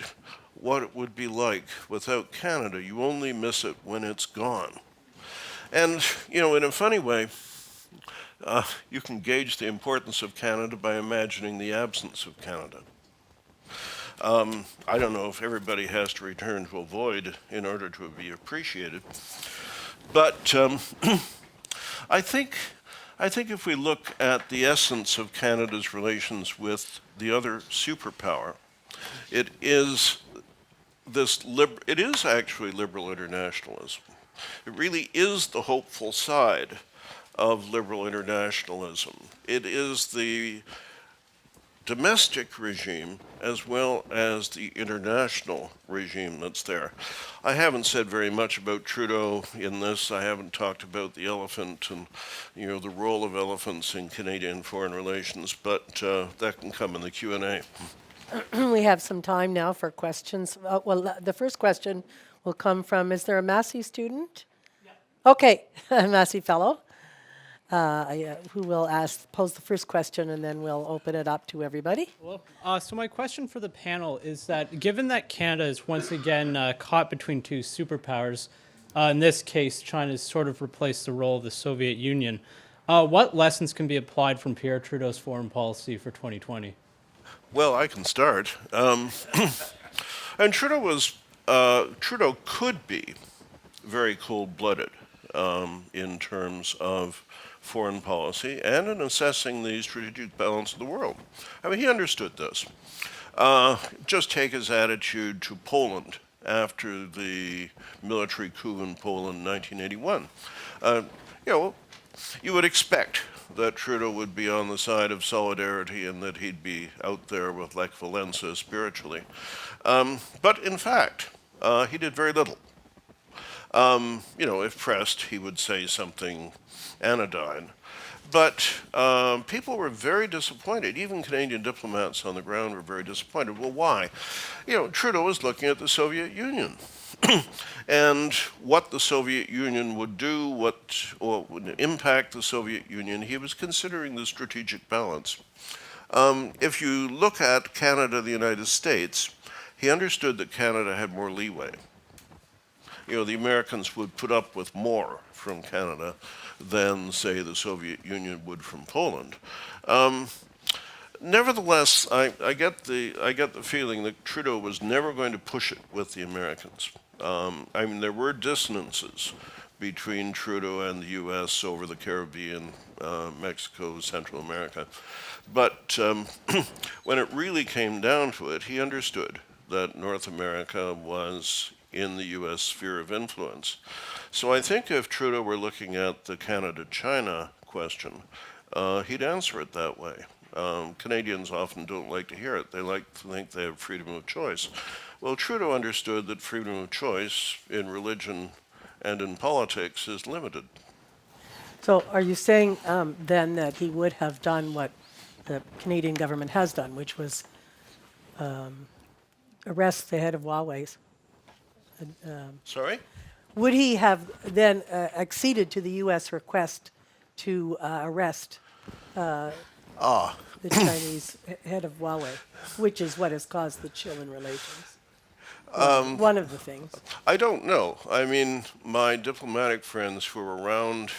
what it would be like without Canada. You only miss it when it's gone. And, in a funny way, you can gauge the importance of Canada by imagining the absence of Canada. I don't know if everybody has to return to a void in order to be appreciated, but I think if we look at the essence of Canada's relations with the other superpower, it is actually liberal internationalism. It really is the hopeful side of liberal internationalism. It is the domestic regime as well as the international regime that's there. I haven't said very much about Trudeau in this. I haven't talked about the elephant and the role of elephants in Canadian foreign relations, but that can come in the Q&A. We have some time now for questions. The first question will come from, is there a Massey student? Yeah. Okay, a Massey fellow, who will pose the first question, and then we'll open it up to everybody. Well, so my question for the panel is that given that Canada is once again caught between two superpowers, in this case, China's sort of replaced the role of the Soviet Union, what lessons can be applied from Pierre Trudeau's foreign policy for 2020? Well, I can start. And Trudeau could be very cold-blooded in terms of foreign policy and in assessing the strategic balance of the world. I mean, he understood this. Just take his attitude to Poland after the military coup in Poland in 1981. You would expect that Trudeau would be on the side of solidarity and that he'd be out there with Lech Walesa spiritually. But in fact, he did very little. If pressed, he would say something anodyne. But people were very disappointed. Even Canadian diplomats on the ground were very disappointed. Well, why? Trudeau was looking at the Soviet Union and what the Soviet Union would do, what would impact the Soviet Union. He was considering the strategic balance. If you look at Canada, the United States, he understood that Canada had more leeway. The Americans would put up with more from Canada than, say, the Soviet Union would from Poland. Nevertheless, I get the feeling that Trudeau was never going to push it with the Americans. There were dissonances between Trudeau and the U.S. over the Caribbean, Mexico, Central America. But when it really came down to it, he understood that North America was in the U.S. sphere of influence. So I think if Trudeau were looking at the Canada-China question, he'd answer it that way. Canadians often don't like to hear it. They like to think they have freedom of choice. Well, Trudeau understood that freedom of choice in religion and in politics is limited. So are you saying then that he would have done what the Canadian government has done, which was arrest the head of Huawei's? Sorry? Would he have then acceded to the U.S. request to arrest the Chinese head of Huawei, which is what has caused the chill in relations? One of the things. I don't know. My diplomatic friends who were around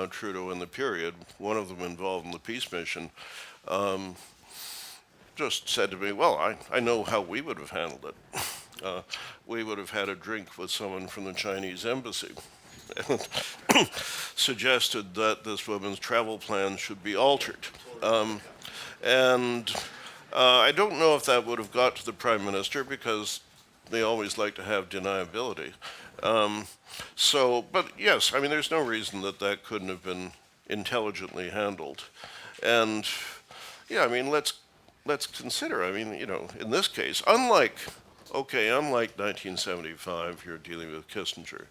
Trudeau in the period, one of them involved in the peace mission, just said to me, well, I know how we would have handled it. We would have had a drink with someone from the Chinese embassy and suggested that this woman's travel plans should be altered. I don't know if that would have got to the Prime Minister because they always like to have deniability. But yes, there's no reason that couldn't have been intelligently handled. And let's consider, in this case, unlike 1975, you're dealing with Kissinger.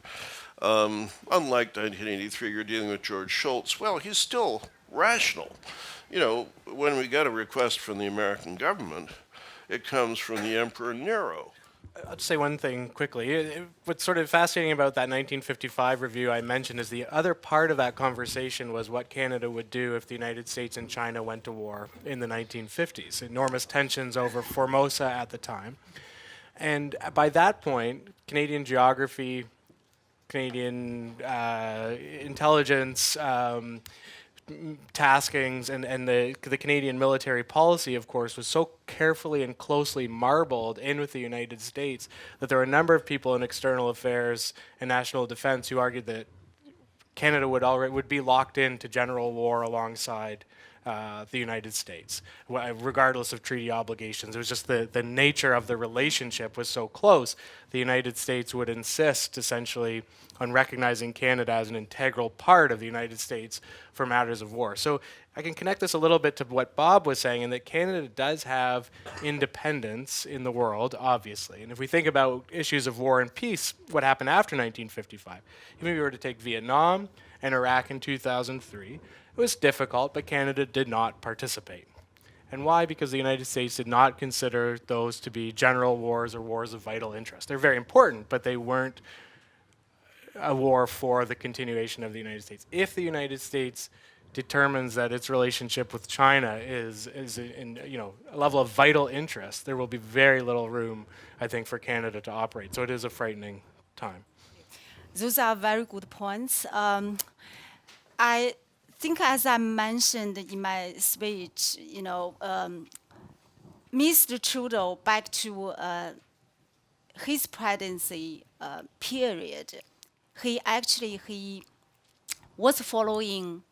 Unlike 1983, you're dealing with George Shultz. Well, he's still rational. When we get a request from the American government, it comes from the Emperor Nero. I'll just say one thing quickly. What's sort of fascinating about that 1955 review I mentioned is the other part of that conversation was what Canada would do if the United States and China went to war in the 1950s. Enormous tensions over Formosa at the time. And by that point, Canadian geography, Canadian intelligence, taskings, and the Canadian military policy, of course, was so carefully and closely marbled in with the United States that there were a number of people in external affairs and national defense who argued that Canada would be locked into general war alongside the United States, regardless of treaty obligations. It was just the nature of the relationship was so close. The United States would insist, essentially, on recognizing Canada as an integral part of the United States for matters of war. So I can connect this a little bit to what Bob was saying, in that Canada does have independence in the world, obviously. And if we think about issues of war and peace, what happened after 1955, even if we were to take Vietnam and Iraq in 2003, it was difficult, but Canada did not participate. And why? Because the United States did not consider those to be general wars or wars of vital interest. They're very important, but they weren't a war for the continuation of the United States. If the United States determines that its relationship with China is in a level of vital interest, there will be very little room, I think, for Canada to operate. So it is a frightening time. Those are very good points. I think, as I mentioned in my speech, Mr. Trudeau, back to his presidency period, he was following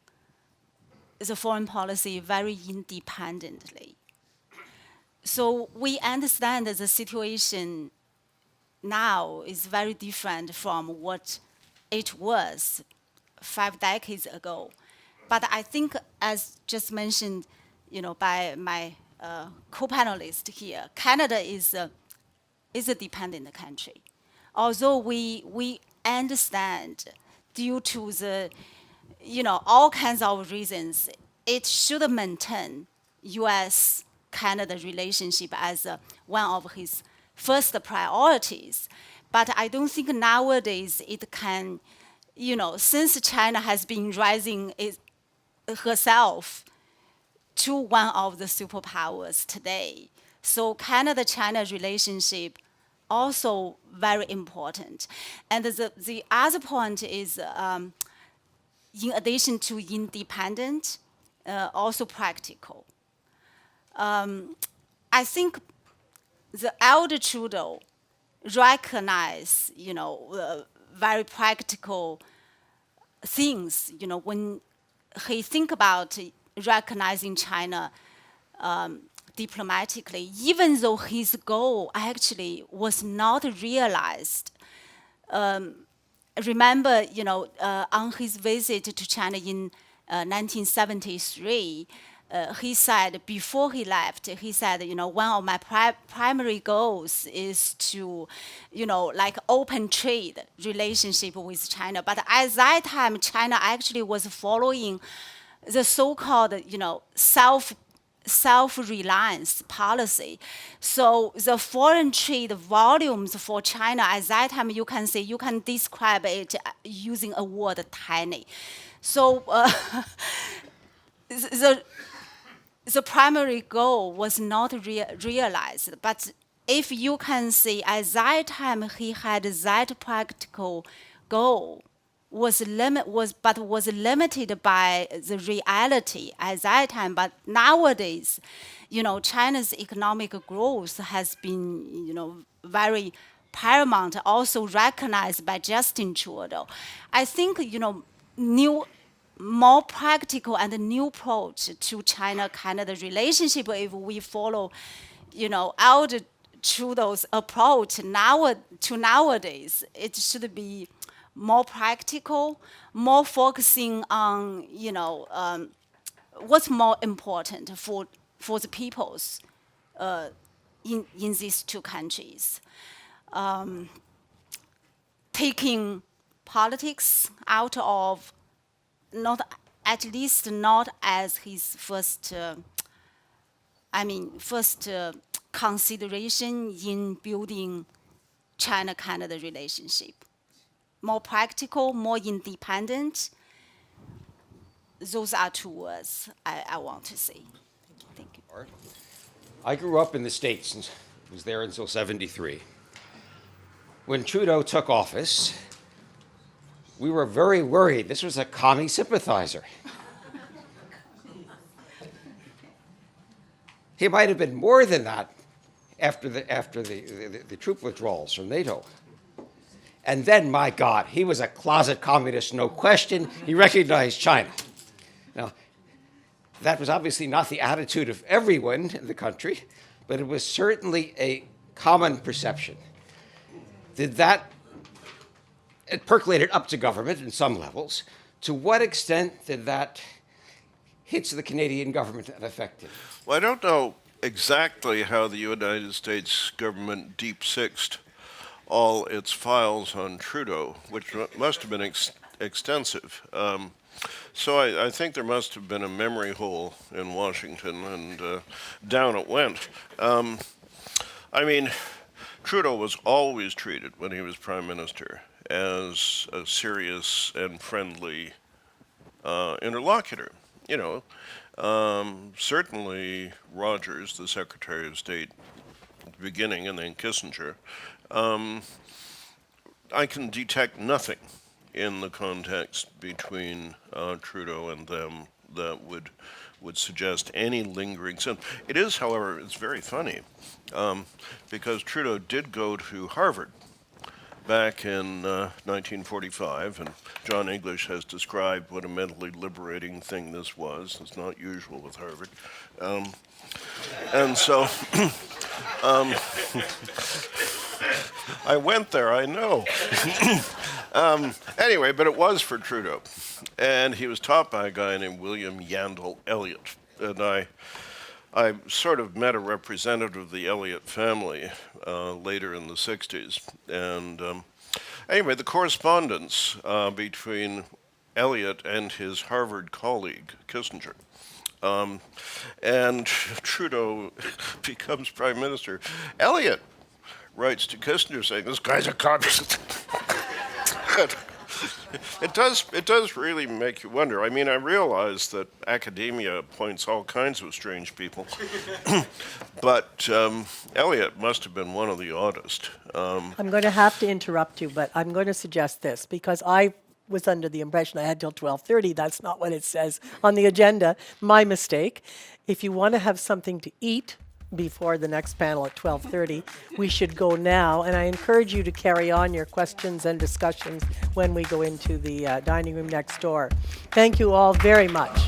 the foreign policy very independently. So we understand that the situation now is very different from what it was 5 decades ago. But I think, as just mentioned, by my co-panelist here, Canada is a dependent country. Although we understand, due to the all kinds of reasons, it should maintain U.S.-Canada relationship as one of his first priorities. But I don't think nowadays it can, since China has been rising herself to one of the superpowers today. So Canada-China relationship also very important. And the other point is, in addition to independent, also practical. I think the elder Trudeau recognize, very practical things, when he think about recognizing China diplomatically, even though his goal actually was not realized. Remember, on his visit to China in 1973, he said, before he left, he said, one of my primary goals is to, open trade relationship with China. But at that time, China actually was following the so-called, self-reliance policy. So the foreign trade volumes for China at that time, you can describe it using a word, tiny. So the primary goal was not realized. But if you can see, at that time he had that practical goal, was limited by the reality at that time. But nowadays, China's economic growth has been, very paramount, also recognized by Justin Trudeau. I think, more practical and new approach to China-Canada relationship, if we follow, elder Trudeau's approach to nowadays, it should be more practical, more focusing on, what's more important for the peoples in these two countries. Taking politics out of, at least not as his first consideration in building China-Canada relationship. More practical, more independent. Those are two words I want to say. Thank you. I grew up in the States and was there until '73. When Trudeau took office, we were very worried. This was a commie sympathizer. He might have been more than that after the troop withdrawals from NATO. And then, my God, he was a closet communist, no question. He recognized China. Now, that was obviously not the attitude of everyone in the country, but it was certainly a common perception. It percolated up to government in some levels. To what extent did that hit the Canadian government and affect it? Well, I don't know exactly how the United States government deep-sixed all its files on Trudeau, which must have been extensive. So I think there must have been a memory hole in Washington, and down it went. Trudeau was always treated, when he was Prime Minister, as a serious and friendly interlocutor. Certainly Rogers, the Secretary of State at the beginning, and then Kissinger. I can detect nothing in the context between Trudeau and them that would suggest any lingering sin. It is, however, it's very funny, because Trudeau did go to Harvard back in 1945, and John English has described what a mentally liberating thing this was. It's not usual with Harvard. And so I went there, I know. Anyway, but it was for Trudeau. And he was taught by a guy named William Yandell Elliott. And I sort of met a representative of the Elliott family later in the 60s. And anyway, the correspondence between Eliot and his Harvard colleague, Kissinger. And Trudeau becomes prime minister. Eliot writes to Kissinger saying, "This guy's a communist." It does really make you wonder. I mean, I realize that academia appoints all kinds of strange people, but Eliot must have been one of the oddest. I'm going to have to interrupt you, but I'm going to suggest this because I was under the impression I had till 12:30. That's not what it says on the agenda. My mistake. If you want to have something to eat before the next panel at 12:30, we should go now. And I encourage you to carry on your questions and discussions when we go into the dining room next door. Thank you all very much.